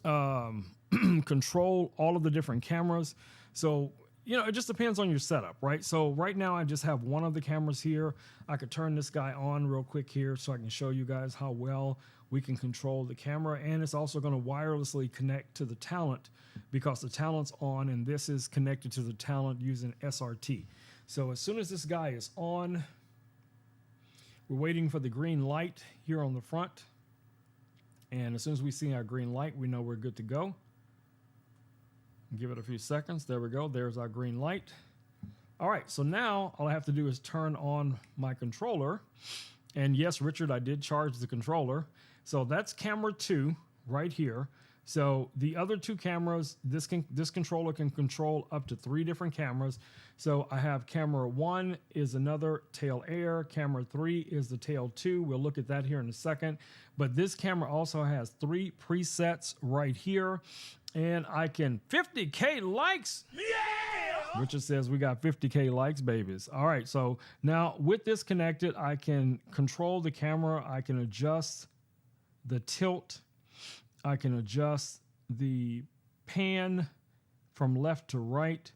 control all of the different cameras. So, you know, it just depends on your setup, right? So right now I just have one of the cameras here. I could turn this guy on real quick here so I can show you guys how well we can control the camera. And it's also going to wirelessly connect to the talent, because the talent's on, and this is connected to the talent using SRT. So as soon as this guy is on, we're waiting for the green light here on the front. And as soon as we see our green light, we know we're good to go. Give it a few seconds. There we go. There's our green light. All right, so now all I have to do is turn on my controller. And yes, Richard, I did charge the controller. So that's camera 2 right here. So the other 2 cameras, this controller can control up to 3 different cameras. So I have camera 1 is another tail air. Camera 3 is the tail 2. We'll look at that here in a second. But this camera also has 3 presets right here. And I can 50K likes. Yeah! Richard says we got 50K likes, babies. All right, so now with this connected, I can control the camera. I can adjust the tilt. I can adjust the pan from left to right.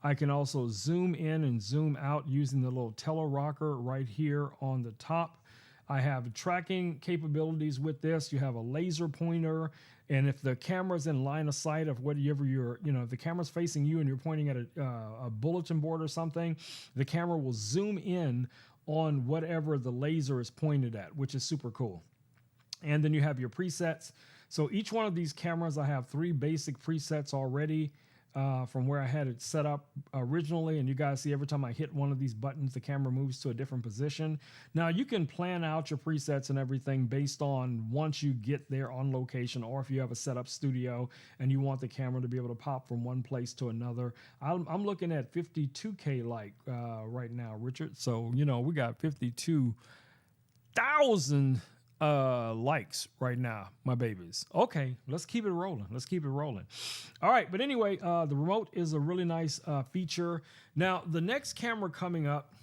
I can also zoom in and zoom out using the little telerocker right here on the top. I have tracking capabilities with this. You have a laser pointer, and if the camera's in line of sight of whatever you're, you know, if the camera's facing you and you're pointing at a bulletin board or something, the camera will zoom in on whatever the laser is pointed at, which is super cool. And then you have your presets. So each one of these cameras, I have 3 basic presets already from where I had it set up originally. And you guys see every time I hit one of these buttons, the camera moves to a different position. Now you can plan out your presets and everything based on once you get there on location, or if you have a setup studio and you want the camera to be able to pop from one place to another. I'm looking at 52K like right now, Richard. So, you know, we got 52,000 likes right now, my babies. Okay, let's keep it rolling. Let's keep it rolling. All right, but anyway, the remote is a really nice feature. Now, the next camera coming up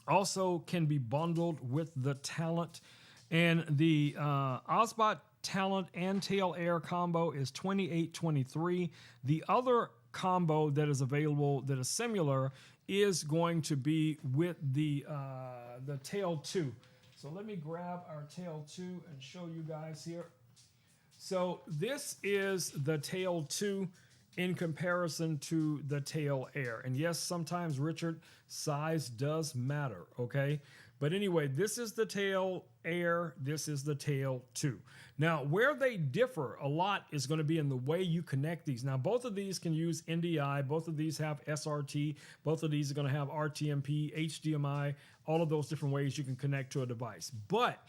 also can be bundled with the talent, and the Osbot talent and tail air combo is $28.23. The other combo that is available that is similar is going to be with the tail 2. So let me grab our tail 2 and show you guys here. So this is the tail 2 in comparison to the tail air. And yes, sometimes, Richard, size does matter, okay? But anyway, this is the tail air, this is the tail 2. Now, where they differ a lot is going to be in the way you connect these. Now, both of these can use NDI, both of these have SRT, both of these are going to have RTMP, HDMI, all of those different ways you can connect to a device. But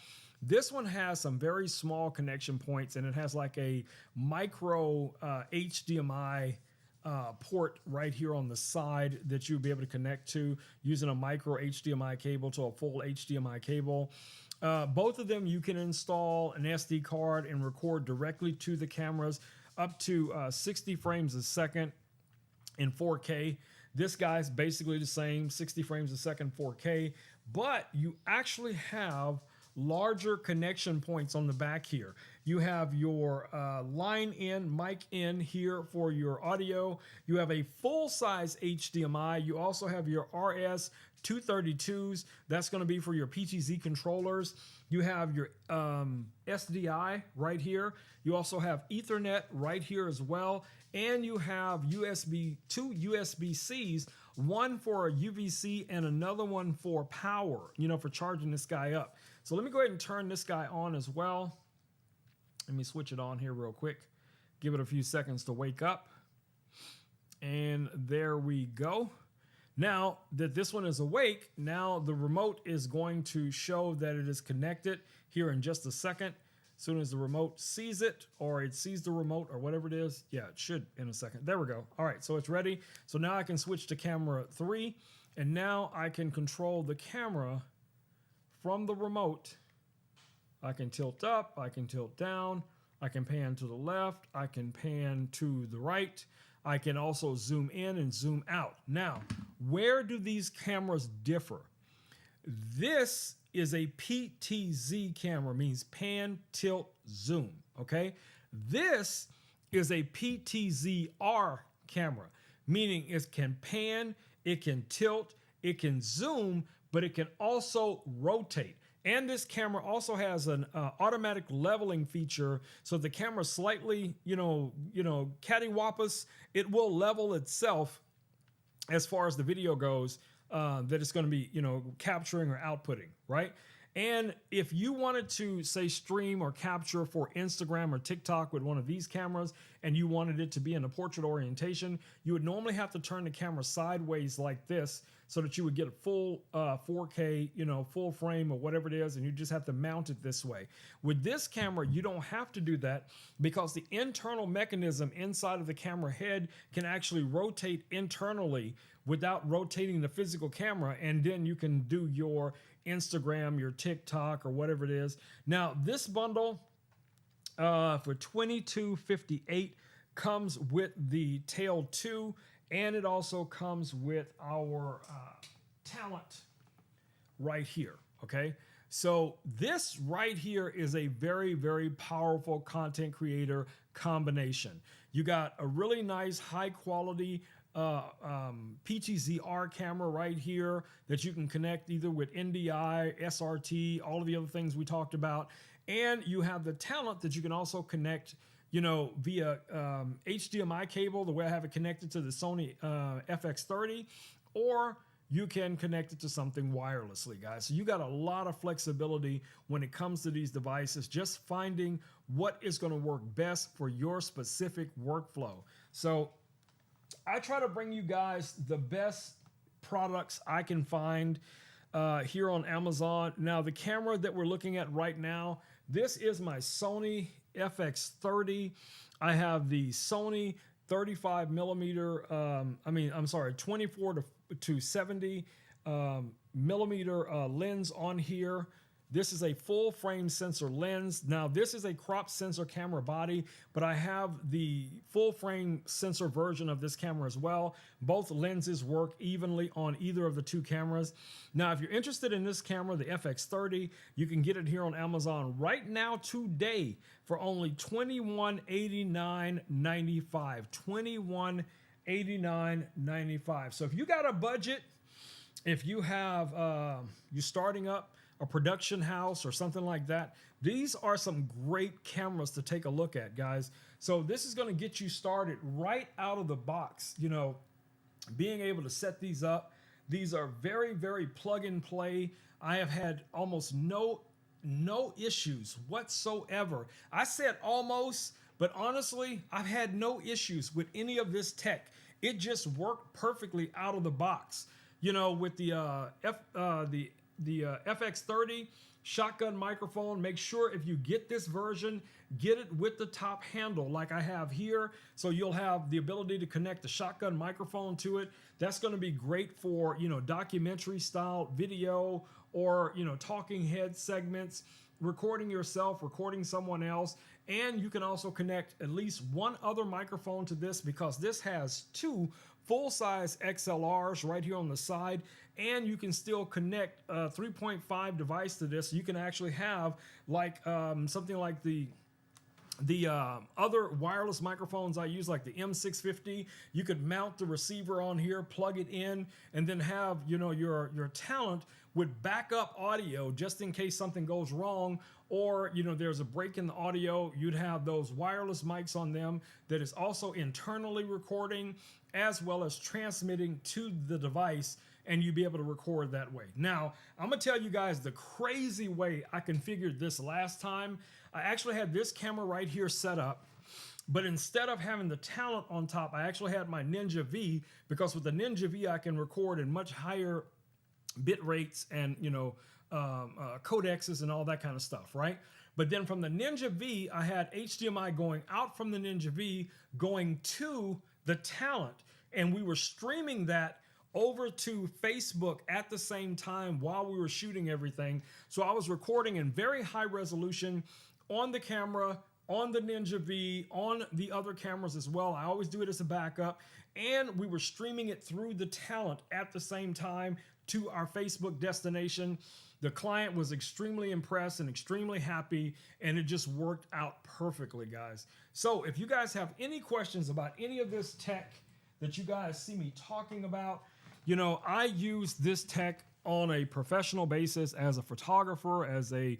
this one has some very small connection points, and it has like a micro HDMI port right here on the side that you'll be able to connect to using a micro HDMI cable to a full HDMI cable. Both of them you can install an SD card and record directly to the cameras up to 60 frames a second in 4K. This guy's basically the same, 60 frames a second, 4K, but you actually have larger connection points on the back here. You have your line in, mic in here for your audio. You have a full-size HDMI. You also have your RS 232s. That's going to be for your PTZ controllers. You have your SDI right here. You also have Ethernet right here as well. And you have two USB-Cs, one for a UVC and another one for power, for charging this guy up. So let me go ahead and turn this guy on as well. Let me switch it on here real quick. Give it a few seconds to wake up. And there we go. Now that this one is awake, now the remote is going to show that it is connected here in just a second. As soon as the remote sees it, or it sees the remote, or whatever it is. Yeah, it should in a second. There we go. All right, so it's ready. So now I can switch to camera 3, and now I can control the camera from the remote. I can tilt up, I can tilt down, I can pan to the left, I can pan to the right. I can also zoom in and zoom out. Now, where do these cameras differ? This is a PTZ camera, means pan, tilt, zoom, okay? This is a PTZR camera, meaning it can pan, it can tilt, it can zoom, but it can also rotate. And this camera also has an automatic leveling feature, so the camera slightly, cattywampus, it will level itself as far as the video goes that it's going to be, capturing or outputting, right? And if you wanted to, say, stream or capture for Instagram or TikTok with one of these cameras, and you wanted it to be in a portrait orientation, you would normally have to turn the camera sideways like this so that you would get a full 4K, full frame or whatever it is, and you just have to mount it this way. With this camera, you don't have to do that because the internal mechanism inside of the camera head can actually rotate internally without rotating the physical camera, and then you can do your Instagram, your TikTok, or whatever it is. Now, this bundle for $22.58 comes with the Tail 2, and it also comes with our talent right here, okay? So this right here is a very, very powerful content creator combination. You got a really nice, high-quality PTZR camera right here that you can connect either with NDI, SRT, all of the other things we talked about. And you have the talent that you can also connect, via HDMI cable, the way I have it connected to the Sony FX30, or you can connect it to something wirelessly, guys. So you got a lot of flexibility when it comes to these devices, just finding what is going to work best for your specific workflow. So I try to bring you guys the best products I can find here on Amazon. Now, the camera that we're looking at right now, this is my Sony FX30. I have the Sony 35 millimeter, 24 to 70 millimeter lens on here. This is a full frame sensor lens. Now, this is a crop sensor camera body, but I have the full frame sensor version of this camera as well. Both lenses work evenly on either of the two cameras. Now, if you're interested in this camera, the FX30, you can get it here on Amazon right now today for only $2189.95. $2189.95. So if you got a budget, if you have, you're starting up a production house or something like that, these are some great cameras to take a look at, guys. So this is going to get you started right out of the box, being able to set these up. These are very, very plug and play. I have had almost no issues whatsoever. I said almost, but honestly, I've had no issues with any of this tech. It just worked perfectly out of the box. With the FX30 shotgun microphone, make sure if you get this version, get it with the top handle like I have here, so you'll have the ability to connect the shotgun microphone to it. That's going to be great for documentary style video, or talking head segments, recording yourself, recording someone else. And you can also connect at least one other microphone to this, because this has two full-size XLRs right here on the side, and you can still connect a 3.5 device to this. You can actually have like something like the other wireless microphones I use, like the M650. You could mount the receiver on here, plug it in, and then have, you know, your talent with backup audio just in case something goes wrong, or, you know, there's a break in the audio. You'd have those wireless mics on them that is also internally recording as well as transmitting to the device, and you'd be able to record that way. Now, I'm gonna tell you guys the crazy way I configured this last time. I actually had this camera right here set up, but instead of having the talent on top, I actually had my Ninja V, because with the Ninja V, I can record in much higher bit rates and, you know, codecs and all that kind of stuff, right? But then from the Ninja V, I had HDMI going out from the Ninja V, going to the talent, and we were streaming that over to Facebook at the same time while we were shooting everything. So I was recording in very high resolution on the camera, on the Ninja V, on the other cameras as well. I always do it as a backup. And we were streaming it through the talent at the same time to our Facebook destination. The client was extremely impressed and extremely happy, and it just worked out perfectly, guys. So if you guys have any questions about any of this tech that you guys see me talking about, you know, I use this tech on a professional basis as a photographer, as a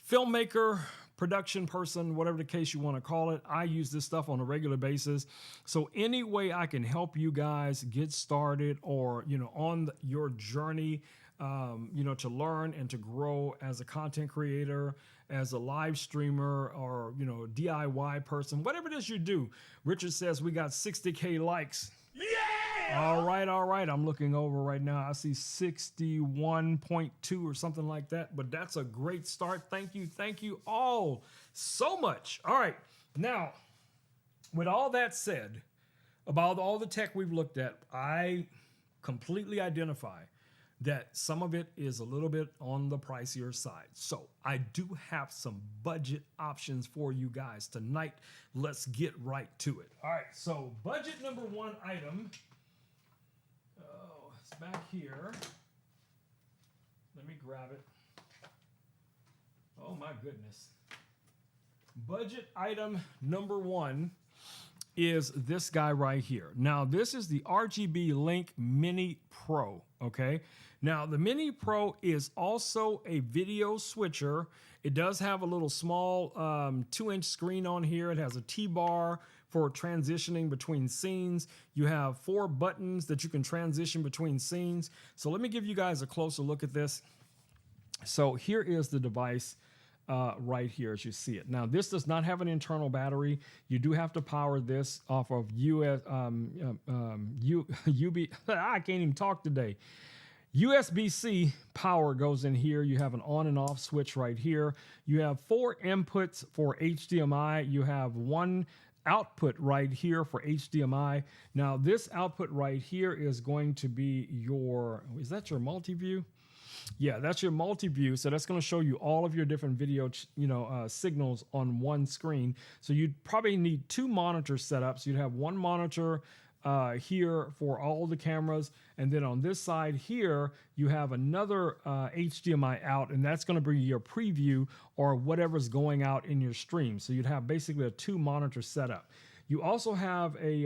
filmmaker, production person, whatever the case you want to call it. I use this stuff on a regular basis. So any way I can help you guys get started, or, you know, on your journey, you know, to learn and to grow as a content creator, as a live streamer, or, you know, DIY person, whatever it is you do. Richard says we got 60K likes. Yeah! All right, all right. I'm looking over right now. I see 61.2 or something like that, but that's a great start. Thank you all so much. All right, now, with all that said, about all the tech we've looked at, I completely identify that some of it is a little bit on the pricier side. So I do have some budget options for you guys tonight. Let's get right to it. All right, so budget number one item. Oh, it's back here. Let me grab it. Oh my goodness. Budget item number one is this guy right here. Now, this is the RGB Link Mini Pro, okay? Now, the Mini Pro is also a video switcher. It does have a little small 2-inch screen on here. It has a T-bar for transitioning between scenes. You have 4 buttons that you can transition between scenes. So let me give you guys a closer look at this. So here is the device right here as you see it. Now, this does not have an internal battery. You do have to power this off of I can't even talk today. USB-C power goes in here. You have an on and off switch right here. You have 4 inputs for HDMI. You have 1 output right here for HDMI. Now, this output right here is going to be your, is that your multi-view? Yeah, that's your multi-view. So that's going to show you all of your different video, signals on one screen. So you'd probably need 2 monitors set up. So you'd have 1 monitor here for all the cameras, and then on this side here you have another HDMI out, and that's going to be your preview or whatever's going out in your stream. So you'd have basically a 2 monitor setup. You also have a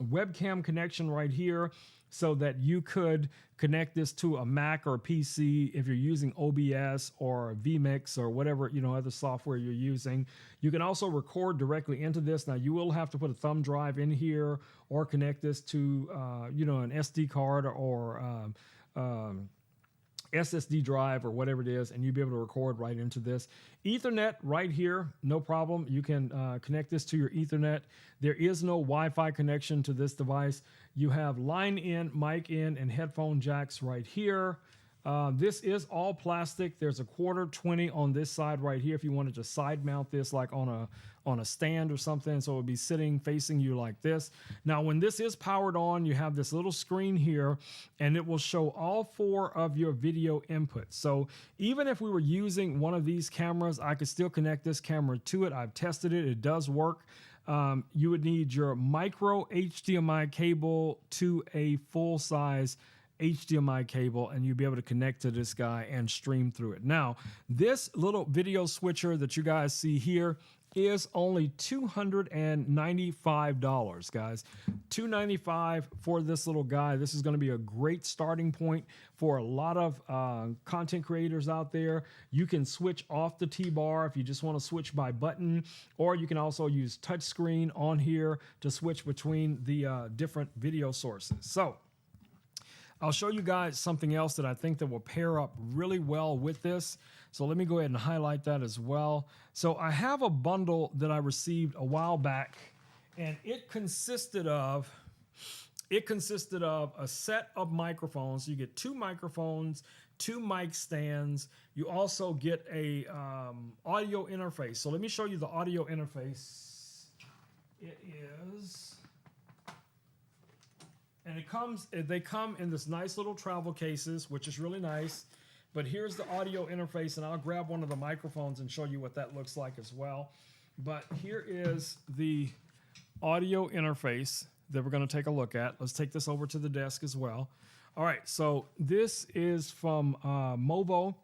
webcam connection right here, so that you could connect this to a Mac or a PC if you're using OBS or vMix or whatever, other software you're using. You can also record directly into this. Now, you will have to put a thumb drive in here or connect this to, an SD card or SSD drive or whatever it is, and you'll be able to record right into this. Ethernet right here, no problem. You can connect this to your Ethernet. There is no Wi-Fi connection to this device. You have line in, mic in, and headphone jacks right here. This is all plastic. There's a 1/4 20 on this side right here if you wanted to side mount this like on on a stand or something. So it would be sitting facing you like this. Now, when this is powered on, you have this little screen here and it will show all 4 of your video inputs. So even if we were using one of these cameras, I could still connect this camera to it. I've tested it. It does work. You would need your micro HDMI cable to a full size HDMI cable, and you'll be able to connect to this guy and stream through it. Now, this little video switcher that you guys see here is only $295, guys. $295 for this little guy. This is going to be a great starting point for a lot of content creators out there. You can switch off the T-bar if you just want to switch by button, or you can also use touchscreen on here to switch between the different video sources. So I'll show you guys something else that I think that will pair up really well with this. So let me go ahead and highlight that as well. So I have a bundle that I received a while back, and it consisted of a set of microphones. You get 2 microphones, 2 mic stands. You also get a audio interface. So let me show you the audio interface. It is... And they come in this nice little travel cases, which is really nice. But here's the audio interface, and I'll grab one of the microphones and show you what that looks like as well. But here is the audio interface that we're going to take a look at. Let's take this over to the desk as well. All right, so this is from Movo.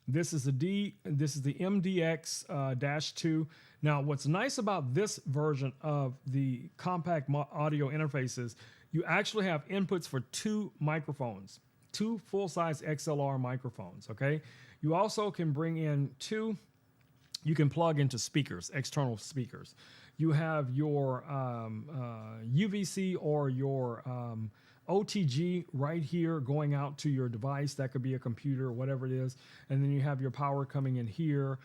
This is the MDX-2. Now, what's nice about this version of the compact audio interfaces, you actually have inputs for 2 microphones, 2 full-size XLR microphones, okay? You also can bring in 2, you can plug into speakers, external speakers. You have your UVC or your OTG right here going out to your device. That could be a computer or whatever it is. And then you have your power coming in here.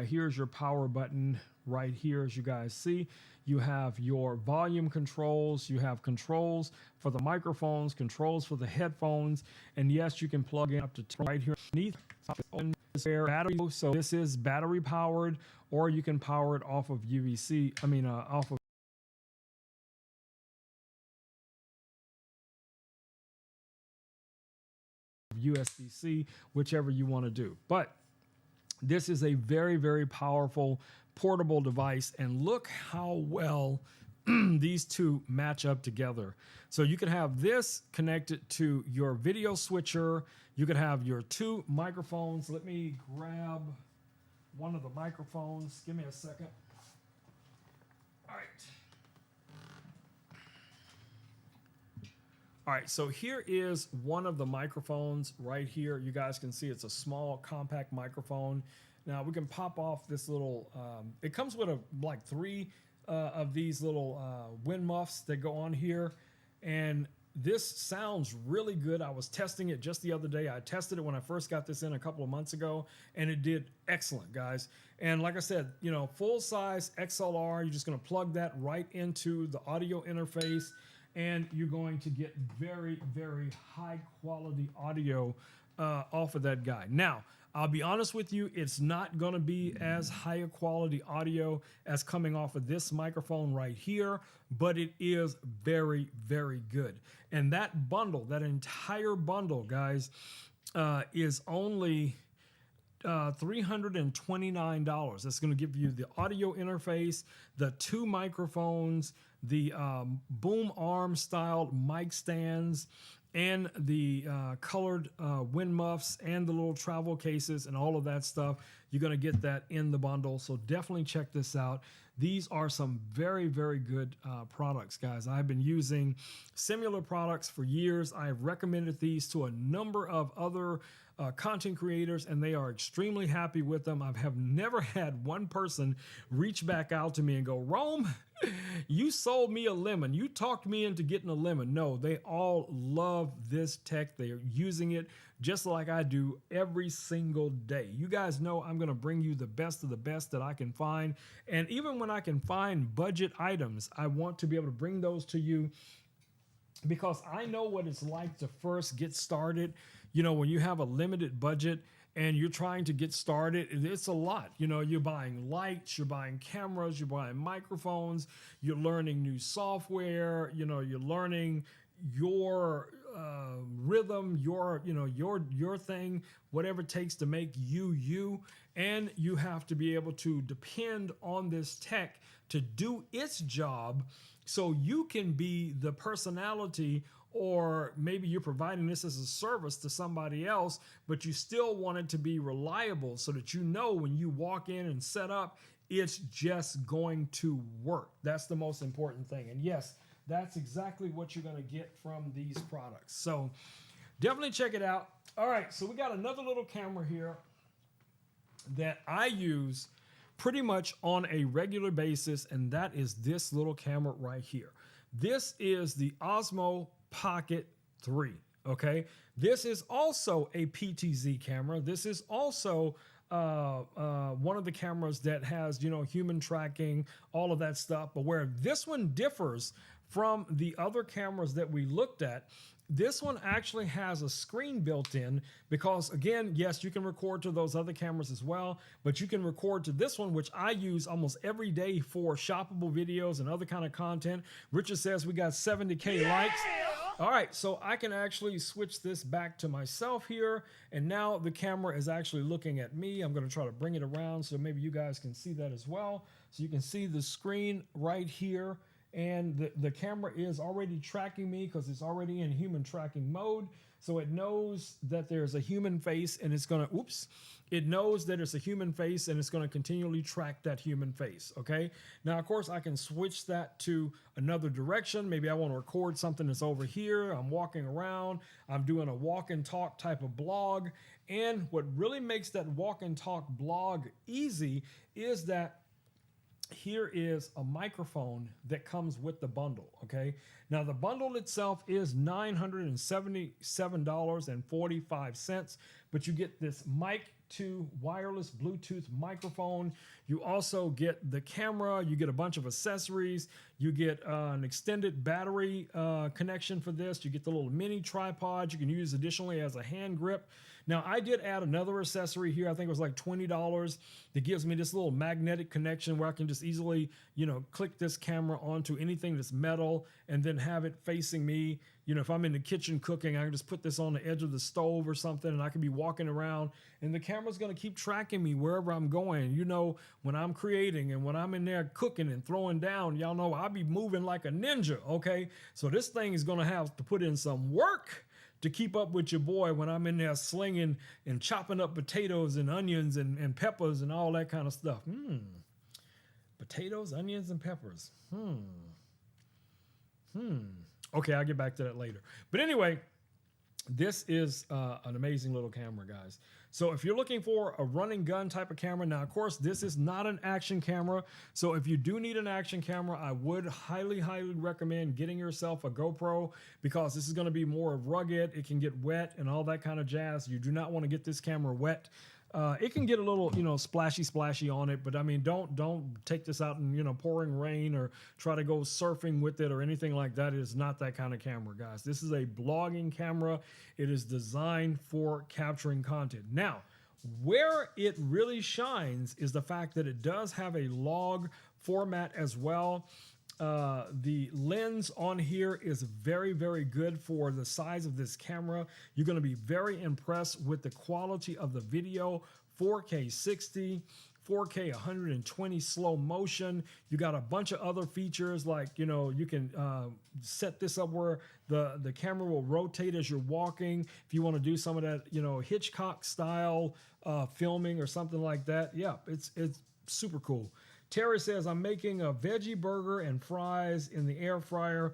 Here's your power button right here, as you guys see. You have your volume controls. You have controls for the microphones, controls for the headphones. And yes, you can plug in up to right here underneath. Battery. So this is battery powered, or you can power it off of off of USB-C, whichever you want to do. But this is a very, very powerful portable device, and look how well these 2 match up together. So you can have this connected to your video switcher. You could have your 2 microphones. Let me grab one of the microphones. Give me a second. All right. All right, so here is one of the microphones right here. You guys can see it's a small compact microphone. Now we can pop off this little, it comes with like 3 of these little wind muffs that go on here. And this sounds really good. I was testing it just the other day. I tested it when I first got this in a couple of months ago, and it did excellent, guys. And like I said, you know, full size XLR, you're just gonna plug that right into the audio interface, and you're going to get very, very high quality audio off of that guy. Now, I'll be honest with you, it's not going to be as high a quality audio as coming off of this microphone right here, but it is very, very good. And that bundle, that entire bundle, guys, is only $329. That's going to give you the audio interface, the 2 microphones, the boom arm styled mic stands, and the colored wind muffs, and the little travel cases, and all of that stuff. You're going to get that in the bundle. So definitely check this out. These are some very, very good products, guys. I've been using similar products for years. I've recommended these to a number of other content creators, and they are extremely happy with them. I have never had one person reach back out to me and go, Rome, you sold me a lemon. You talked me into getting a lemon. No, they all love this tech. They are using it just like I do every single day. You guys know I'm going to bring you the best of the best that I can find. And even when I can find budget items, I want to be able to bring those to you, because I know what it's like to first get started. You know, when you have a limited budget and you're trying to get started, it's a lot. You know, you're buying lights, you're buying cameras, you're buying microphones, you're learning new software, you know, you're learning your rhythm, your thing, whatever it takes to make you, and you have to be able to depend on this tech to do its job, so you can be the personality, or maybe you're providing this as a service to somebody else, but you still want it to be reliable so that you know when you walk in and set up, it's just going to work. That's the most important thing. And yes, that's exactly what you're going to get from these products. So definitely check it out. All right, so we got another little camera here that I use pretty much on a regular basis, and that is this little camera right here. This is the Osmo Pocket 3, okay? This is also a PTZ camera. This is also one of the cameras that has, you know, human tracking, all of that stuff. But where this one differs from the other cameras that we looked at, this one actually has a screen built in, because again, yes, you can record to those other cameras as well, but you can record to this one, which I use almost every day for shoppable videos and other kind of content. Richard says we got 70K likes. All right, so I can actually switch this back to myself here, and now the camera is actually looking at me. I'm going to try to bring it around so maybe you guys can see that as well. So you can see the screen right here, and the camera is already tracking me because it's already in human tracking mode. So it knows that there's a human face, and it's going to, it knows that it's a human face, and it's going to continually track that human face, okay? Now, of course, I can switch that to another direction. Maybe I want to record something that's over here. I'm walking around. I'm doing a walk and talk type of blog. And what really makes that walk and talk blog easy is that here is a microphone that comes with the bundle, okay? Now, the bundle itself is $977.45, but you get this mic to wireless Bluetooth microphone. You also get the camera. You get a bunch of accessories. You get an extended battery connection for this. You get the little mini tripod you can use additionally as a hand grip. Now, I did add another accessory here. I think it was like $20 that gives me this little magnetic connection where I can just easily, you know, click this camera onto anything that's metal and then have it facing me. You know, if I'm in the kitchen cooking, I can just put this on the edge of the stove or something, and I can be walking around, and the camera's going to keep tracking me wherever I'm going. You know, when I'm creating and when I'm in there cooking and throwing down, y'all know I'll be moving like a ninja, okay? So this thing is going to have to put in some work to keep up with your boy when I'm in there slinging and chopping up potatoes and onions and peppers and all that kind of stuff. Potatoes, onions, and peppers. Okay, I'll get back to that later. But anyway, this is an amazing little camera, guys. So if you're looking for a running gun type of camera, now, of course, this is not an action camera. So if you do need an action camera, I would highly, highly recommend getting yourself a GoPro, because this is going to be more rugged. It can get wet and all that kind of jazz. You do not want to get this camera wet. It can get a little, you know, splashy on it, but I mean, don't take this out in, you know, pouring rain or try to go surfing with it or anything like that. It is not that kind of camera, guys. This is a blogging camera. It is designed for capturing content. Now, where it really shines is the fact that it does have a log format as well. The lens on here is very, very good for the size of this camera. You're going to be very impressed with the quality of the video. 4K 60, 4K 120 slow motion. You got a bunch of other features like, you know, you can set this up where the camera will rotate as you're walking. If you want to do some of that, you know, Hitchcock style filming or something like that. Yeah, it's super cool. Terry says, I'm making a veggie burger and fries in the air fryer.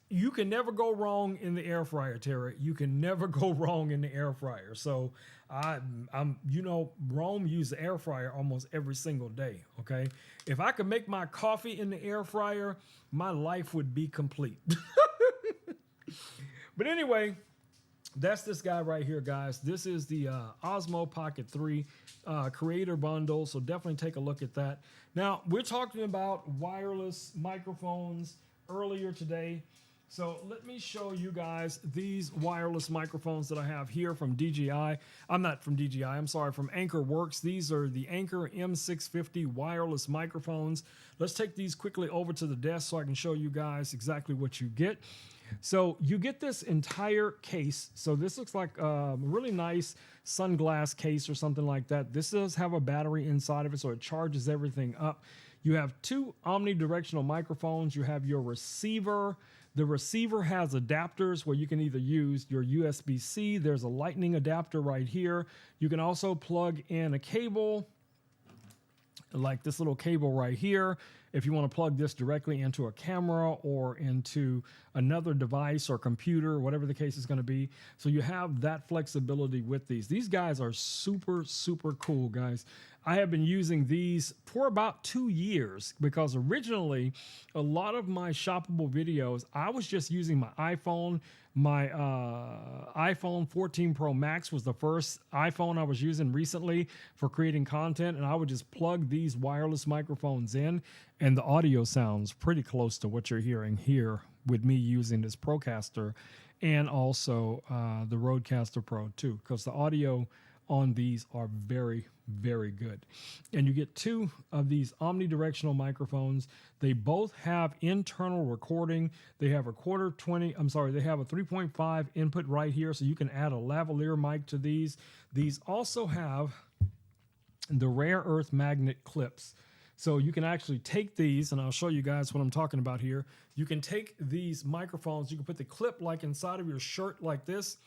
You can never go wrong in the air fryer, Terry. You can never go wrong in the air fryer. So I'm you know, Rome uses the air fryer almost every single day, okay? If I could make my coffee in the air fryer, my life would be complete. But anyway, that's this guy right here, guys. This is the Osmo Pocket 3 creator bundle, so definitely take a look at that. Now, we're talking about wireless microphones earlier today. So let me show you guys these wireless microphones that I have here from DJI. I'm not from DJI, I'm sorry, from Anchor Works. These are the Anchor M650 wireless microphones. Let's take these quickly over to the desk so I can show you guys exactly what you get. So you get this entire case. So this looks like a really nice sunglass case or something like that. This does have a battery inside of it, so it charges everything up. You have two omnidirectional microphones. You have your receiver. The receiver has adapters where you can either use your USB-C. There's a lightning adapter right here. You can also plug in a cable like this little cable right here if you want to plug this directly into a camera or into another device or computer, whatever the case is going to be. So you have that flexibility with these. These guys are super, super cool, guys. I have been using these for about 2 years because originally a lot of my shoppable videos, I was just using my iPhone. My iPhone 14 Pro Max was the first iPhone I was using recently for creating content, and I would just plug these wireless microphones in, and the audio sounds pretty close to what you're hearing here with me using this Procaster and also the Rodecaster Pro too, because the audio on these are very, very good. And you get two of these omnidirectional microphones. They both have internal recording. They have a they have a 3.5 input right here, so you can add a lavalier mic to these. These also have the rare earth magnet clips. So you can actually take these, and I'll show you guys what I'm talking about here. You can take these microphones, you can put the clip like inside of your shirt like this,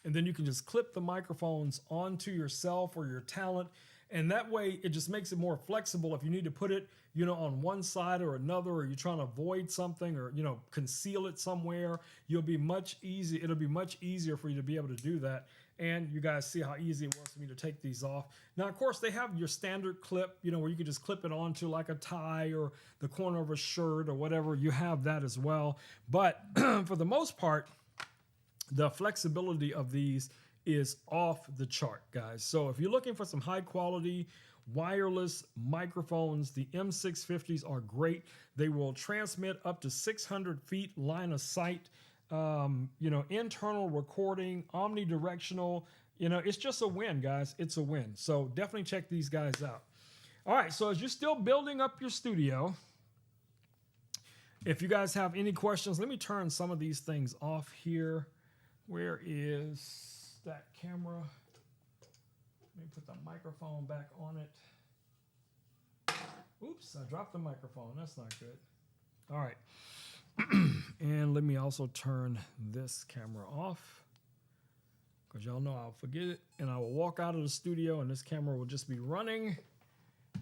and then you can just clip the microphones onto yourself or your talent. And that way it just makes it more flexible. If you need to put it, on one side or another, or you're trying to avoid something or, conceal it somewhere, it'll be much easier for you to be able to do that. And you guys see how easy it was for me to take these off. Now, of course, they have your standard clip, where you can just clip it onto like a tie or the corner of a shirt or whatever. You have that as well. But for the most part, the flexibility of these is off the chart, guys. So if you're looking for some high quality wireless microphones, the M650s are great. They will transmit up to 600 feet line of sight, internal recording, omnidirectional. It's just a win, guys. It's a win. So definitely check these guys out. All right, so as you're still building up your studio, if you guys have any questions, let me turn some of these things off here. Where is that camera? Let me put the microphone back on it. Oops, I dropped the microphone. That's not good. All right. And let me also turn this camera off, because y'all know I'll forget it, and I will walk out of the studio and this camera will just be running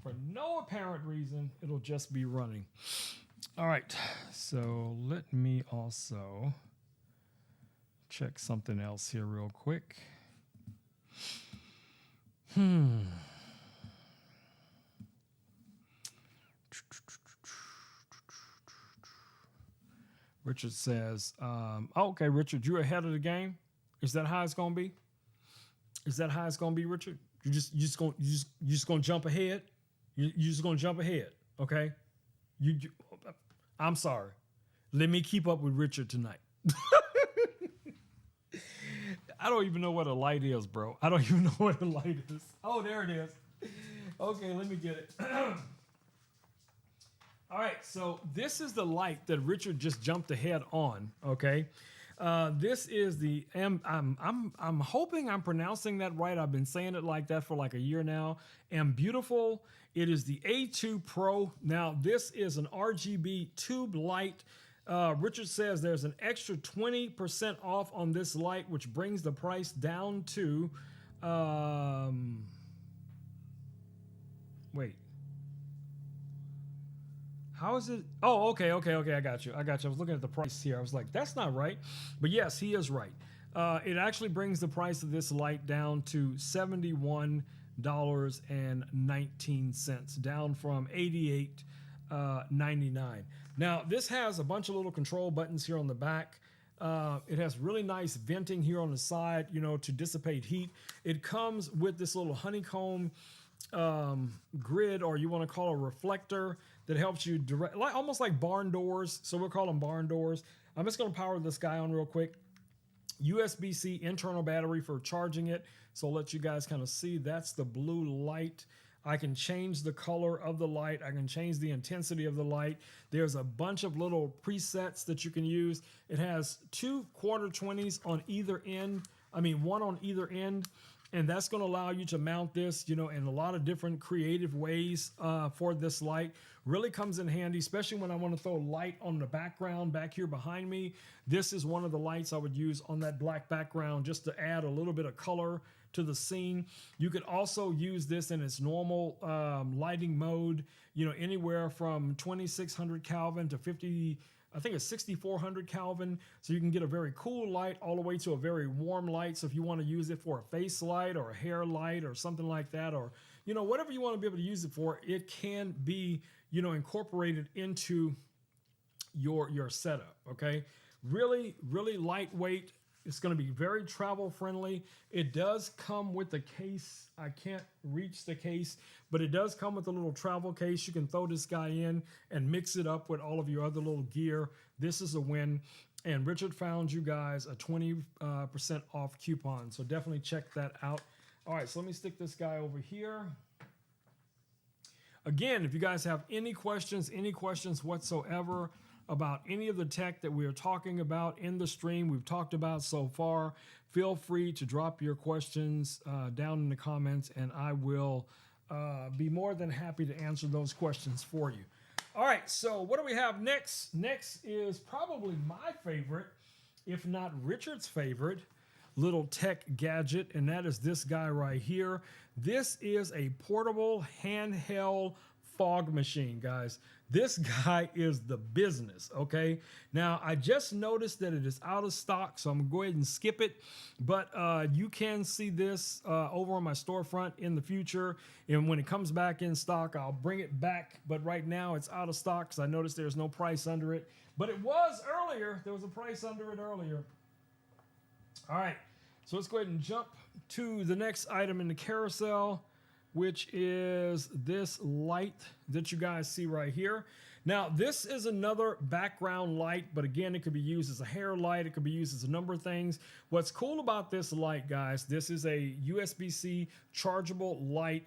for no apparent reason. It'll just be running. All right, so let me also check something else here real quick. Richard says, okay, Richard, you're ahead of the game. Is that how it's gonna be? Is that how it's gonna be, Richard? You just gonna jump ahead? You just gonna jump ahead, okay? I'm sorry. Let me keep up with Richard tonight. I don't even know what a light is, bro. I don't even know what a light is. Oh, there it is. Okay, let me get it. All right, so this is the light that Richard just jumped ahead on. Okay, this is the I'm hoping I'm pronouncing that right. I've been saying it like that for like a year now. Beautiful. It is the A2 Pro. Now this is an RGB tube light. Richard says there's an extra 20% off on this light, which brings the price down to wait. How is it? Oh, okay. I got you. I was looking at the price here. I was like, that's not right. But yes, he is right. It actually brings the price of this light down to $71.19, down from $88.99. Now, this has a bunch of little control buttons here on the back. It has really nice venting here on the side, to dissipate heat. It comes with this little honeycomb grid, or you want to call a reflector, that helps you direct, almost like barn doors. So we'll call them barn doors. I'm just going to power this guy on real quick. USB-C internal battery for charging it. So I'll let you guys kind of see. That's the blue light. I can change the color of the light. I can change the intensity of the light. There's a bunch of little presets that you can use. It has 2 1/4-20s on either end. I mean, one on either end. And that's going to allow you to mount this, you know, in a lot of different creative ways for this light. Really comes in handy, especially when I want to throw light on the background back here behind me. This is one of the lights I would use on that black background just to add a little bit of color to the scene. You could also use this in its normal lighting mode, you know, anywhere from 2600 Kelvin to 50, I think it's 6400 Kelvin. So you can get a very cool light all the way to a very warm light. So if you want to use it for a face light or a hair light or something like that, or, you know, whatever you want to be able to use it for, it can be, you know, incorporated into your setup. Okay. Really, really lightweight. It's going to be very travel friendly. It does come with a case. I can't reach the case, but it does come with a little travel case. You can throw this guy in and mix it up with all of your other little gear. This is a win. And Richard found you guys a 20% off coupon. So definitely check that out. All right, so let me stick this guy over here. Again, if you guys have any questions whatsoever about any of the tech that we are talking about in the stream we've talked about so far, feel free to drop your questions down in the comments, and I will be more than happy to answer those questions for you. All right, so what do we have next? Next is probably my favorite, if not Richard's favorite, little tech gadget, and that is this guy right here. This is a portable handheld fog machine, guys. This guy is the business, okay? Now, I just noticed that it is out of stock, so I'm gonna go ahead and skip it, but you can see this over on my storefront in the future, and when it comes back in stock, I'll bring it back, but right now it's out of stock because I noticed there's no price under it, but it was earlier. There was a price under it earlier. All right, so let's go ahead and jump to the next item in the carousel, which is this light that you guys see right here. Now, this is another background light, but again, it could be used as a hair light. It could be used as a number of things. What's cool about this light, guys, this is a USB-C chargeable light.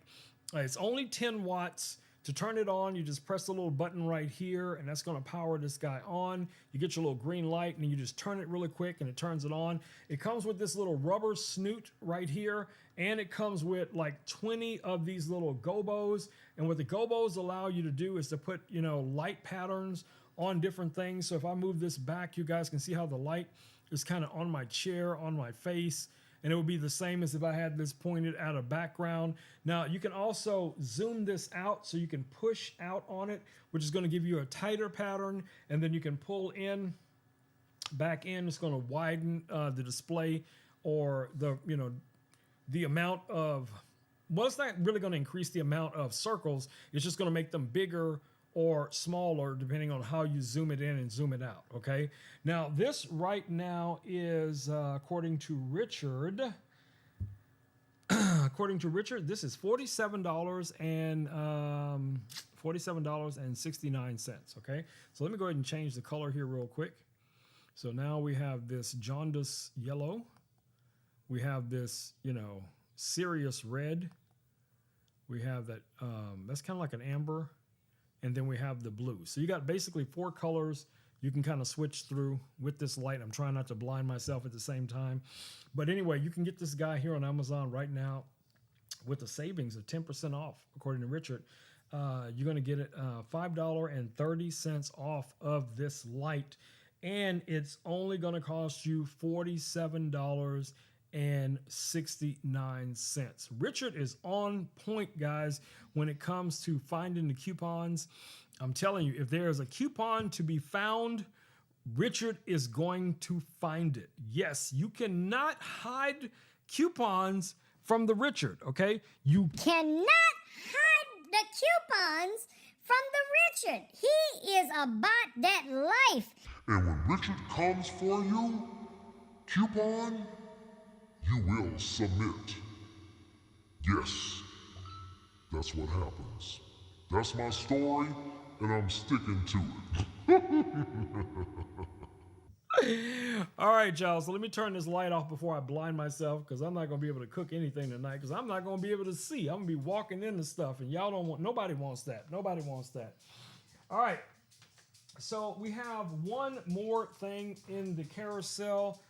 It's only 10 watts. To turn it on, you just press the little button right here, and that's going to power this guy on. You get your little green light, and you just turn it really quick, and it turns it on. It comes with this little rubber snoot right here, and it comes with like 20 of these little gobos. And what the gobos allow you to do is to put, you know, light patterns on different things. So if I move this back, you guys can see how the light is kind of on my chair, on my face. And it would be the same as if I had this pointed at a background. Now, you can also zoom this out so you can push out on it, which is going to give you a tighter pattern. And then you can pull in, back in. It's going to widen the display, or the, you know, the amount of, well, it's not really going to increase the amount of circles. It's just going to make them bigger or smaller depending on how you zoom it in and zoom it out. Okay, now this right now is according to Richard, this is $47 and $47.69. Okay, so let me go ahead and change the color here real quick. So now we have this jaundice yellow, we have this, you know, serious red, we have that that's kind of like an amber, and then we have the blue. So you got basically 4 colors you can kind of switch through with this light. I'm trying not to blind myself at the same time. But anyway, you can get this guy here on Amazon right now with a savings of 10% off, according to Richard. You're going to get it $5.30 off of this light. And it's only going to cost you $47.69. Richard is on point, guys, when it comes to finding the coupons. I'm telling you, if there is a coupon to be found, Richard is going to find it. Yes, you cannot hide coupons from the Richard, okay? You cannot hide the coupons from the Richard. He is about that life. And when Richard comes for you, coupon, you will submit. Yes, that's what happens. That's my story, and I'm sticking to it. All right, y'all. So let me turn this light off before I blind myself, because I'm not going to be able to cook anything tonight, because I'm not going to be able to see. I'm going to be walking into stuff, and y'all don't want, nobody wants that. Nobody wants that. All right. So we have one more thing in the carousel,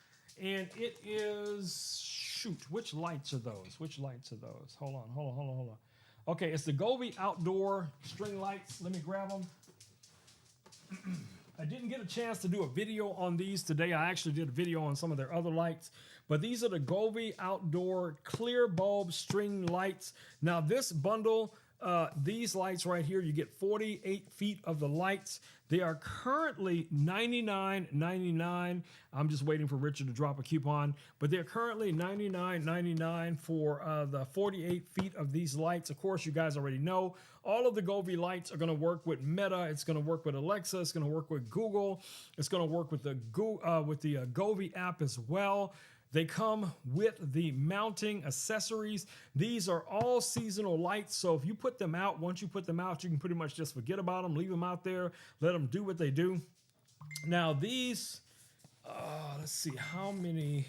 and it is, shoot, which lights are those? Which lights are those? Hold on. Okay, it's the Govee outdoor string lights. Let me grab them. I didn't get a chance to do a video on these today. I actually did a video on some of their other lights, but these are the Govee outdoor clear bulb string lights. Now this bundle, these lights right here, you get 48 feet of the lights. They are currently $99.99. I'm just waiting for Richard to drop a coupon, but they're currently $99.99 for the 48 feet of these lights. Of course, you guys already know all of the Govee lights are going to work with Meta. It's going to work with Alexa. It's going to work with Google. It's going to work with the Govee app as well. They come with the mounting accessories. These are all seasonal lights, so if you put them out, once you put them out, you can pretty much just forget about them, leave them out there, let them do what they do. Now these, let's see how many,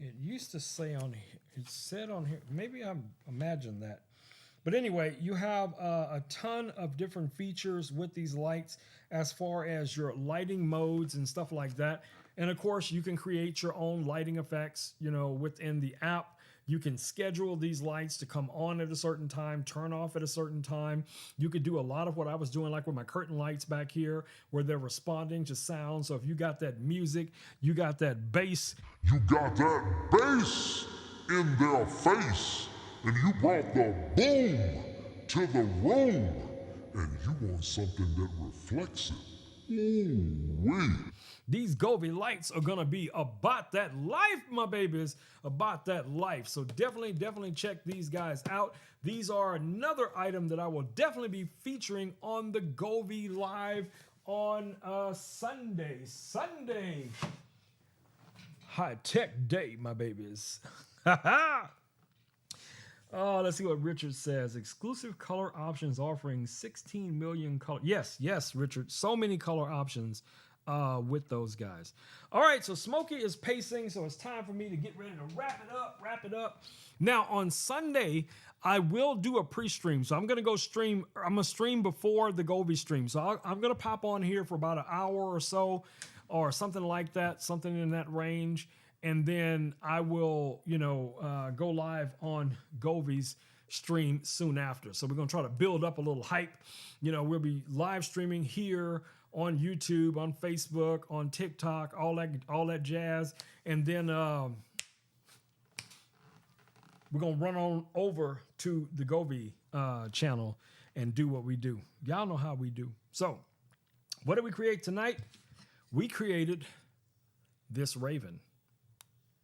it used to say on here, it said on here, maybe I imagined that. But anyway, you have a ton of different features with these lights as far as your lighting modes and stuff like that. And of course, you can create your own lighting effects, you know, within the app. You can schedule these lights to come on at a certain time, turn off at a certain time. You could do a lot of what I was doing, like with my curtain lights back here, where they're responding to sound. So if you got that music, you got that bass. You got that bass in their face, and you brought the boom to the room, and you want something that reflects it. Ooh-wee. These Govee lights are going to be about that life, my babies, about that life. So definitely check these guys out. These are another item that I will definitely be featuring on the Govee Live on Sunday. High tech day, my babies. Oh, let's see what Richard says. Exclusive color options offering 16 million color. Yes, Richard. So many color options with those guys. All right, so Smokey is pacing, so it's time for me to get ready to wrap it up. Now, on Sunday, I will do a pre-stream. So I'm going to go stream. I'm going to stream before the Govee stream. So I'm going to pop on here for about an hour or so or something like that, something in that range. And then I will, go live on Govee's stream soon after. So we're going to try to build up a little hype. We'll be live streaming here on YouTube, on Facebook, on TikTok, all that jazz. And then we're going to run on over to the Govee channel and do what we do. Y'all know how we do. So what did we create tonight? We created this Raven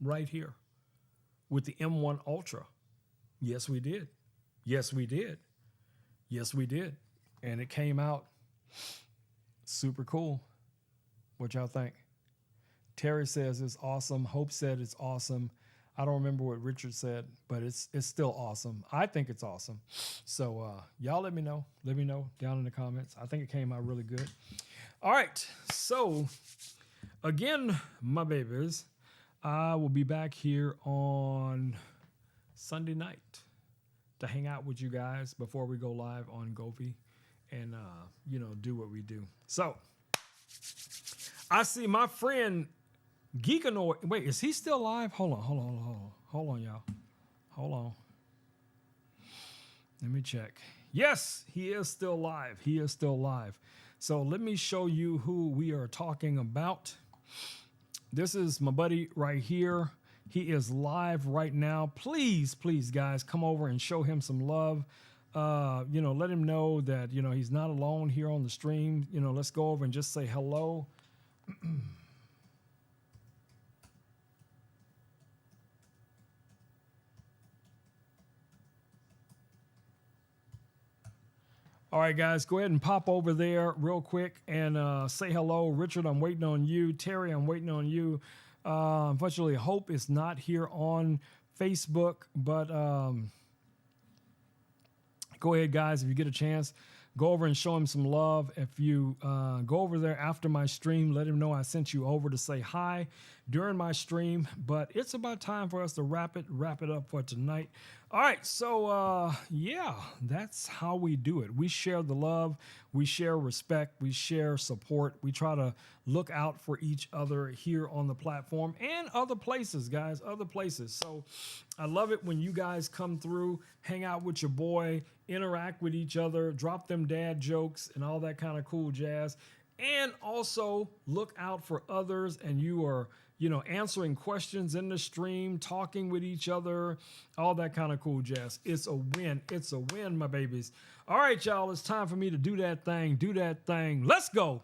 right here with the M1 Ultra. Yes, we did. And it came out super cool. What y'all think? Terry says it's awesome. Hope said it's awesome. I don't remember what Richard said, but it's still awesome. I think it's awesome. So y'all let me know. Let me know down in the comments. I think it came out really good. All right. So again, my babies, I will be back here on Sunday night to hang out with you guys before we go live on Govee and, do what we do. So I see my friend Geek. Wait, is he still live? Hold on, y'all. Hold on. Let me check. Yes, he is still live. So let me show you who we are talking about. This is my buddy right here. He is live right now. Please, guys, come over and show him some love. Let him know that, he's not alone here on the stream. Let's go over and just say hello. All right, guys, go ahead and pop over there real quick and say hello. Richard, I'm waiting on you. Terry, I'm waiting on you. Unfortunately, Hope is not here on Facebook, but go ahead, guys, if you get a chance, go over and show him some love. If you go over there after my stream, let him know I sent you over to say hi during my stream. But it's about time for us to wrap it up for tonight. All right, so yeah, that's how we do it. We share the love, we share respect, we share support. We try to look out for each other here on the platform and other places, guys, other places. So I love it when you guys come through, hang out with your boy, interact with each other, drop them dad jokes and all that kind of cool jazz. And also look out for others, and you are, answering questions in the stream, talking with each other, all that kind of cool jazz. It's a win. It's a win, my babies. All right, y'all, it's time for me to do that thing. Do that thing. Let's go.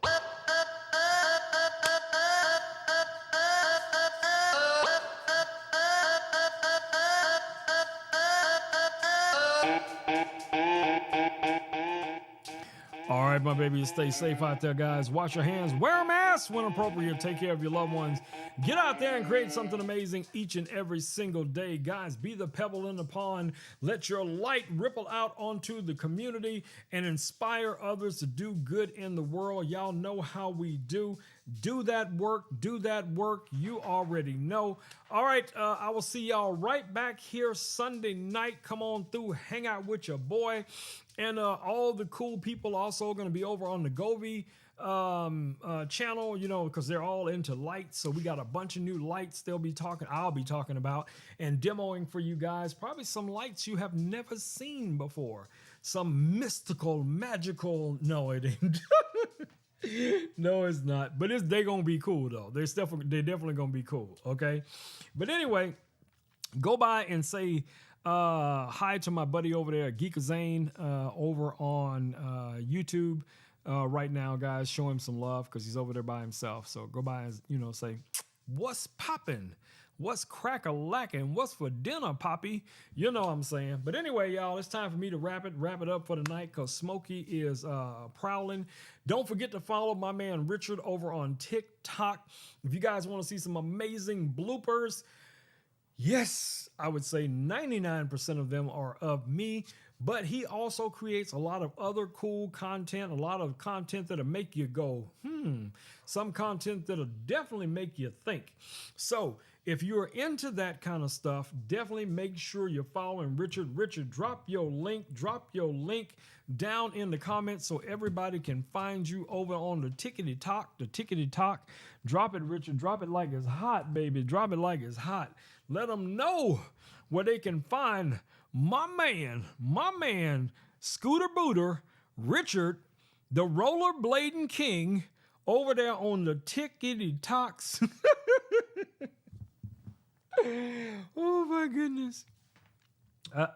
All right, my babies, stay safe out there, guys. Wash your hands, wear a mask when appropriate, take care of your loved ones. Get out there and create something amazing each and every single day. Guys, be the pebble in the pond. Let your light ripple out onto the community and inspire others to do good in the world. Y'all know how we do. Do that work. Do that work. You already know. All right, I will see y'all right back here Sunday night. Come on through, hang out with your boy. And all the cool people also going to be over on the Govi channel, because they're all into lights. So we got a bunch of new lights I'll be talking about and demoing for you guys. Probably some lights you have never seen before. Some mystical, magical. No, it ain't. No, it's not. But they're going to be cool, though. They're definitely going to be cool. Okay. But anyway, go by and say hi to my buddy over there, Geek Zane, over on YouTube right now, guys. Show him some love because he's over there by himself. So go by and, say, what's poppin'? What's crack-a-lackin'? What's for dinner, Poppy? You know what I'm saying. But anyway, y'all, it's time for me to wrap it up for the night because Smokey is prowling. Don't forget to follow my man Richard over on TikTok. If you guys want to see some amazing bloopers, yes, I would say 99% of them are of me, but he also creates a lot of other cool content, a lot of content that'll make you go, some content that'll definitely make you think. So if you're into that kind of stuff, definitely make sure you're following Richard. Richard, drop your link down in the comments so everybody can find you over on the Tickety Talk. Drop it, Richard. Drop it like it's hot, baby. Drop it like it's hot. Let them know where they can find my man, Scooter Booter, Richard, the rollerblading king, over there on the Tickety Talks. Oh my goodness.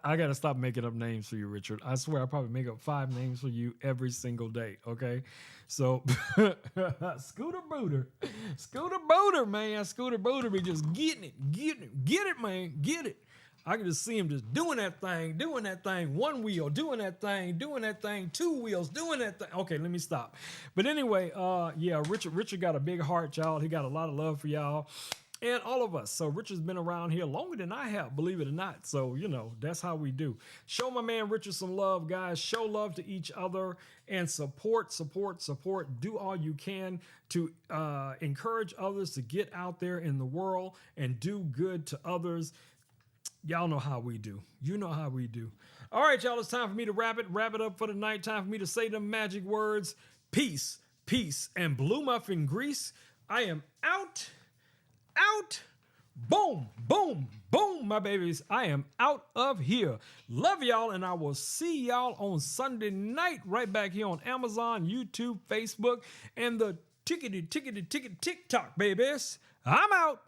I got to stop making up names for you, Richard. I swear I probably make up 5 names for you every single day, okay? So, Scooter Booter, man. Scooter Booter be just getting it, man, get it. I can just see him just doing that thing, one wheel, doing that thing, 2 wheels, doing that thing. Okay, let me stop. But anyway, yeah, Richard got a big heart, y'all. He got a lot of love for y'all. And all of us. So Richard's been around here longer than I have, believe it or not. So, that's how we do. Show my man Richard some love, guys. Show love to each other and support. Do all you can to encourage others to get out there in the world and do good to others. Y'all know how we do. You know how we do. All right, y'all, it's time for me to wrap it up for the night. Time for me to say the magic words. Peace, and blue muffin grease. I am out. Boom, my babies. I am out of here. Love y'all, and I will see y'all on Sunday night right back here on Amazon, YouTube, Facebook, and the tickety TikTok, babies. I'm out.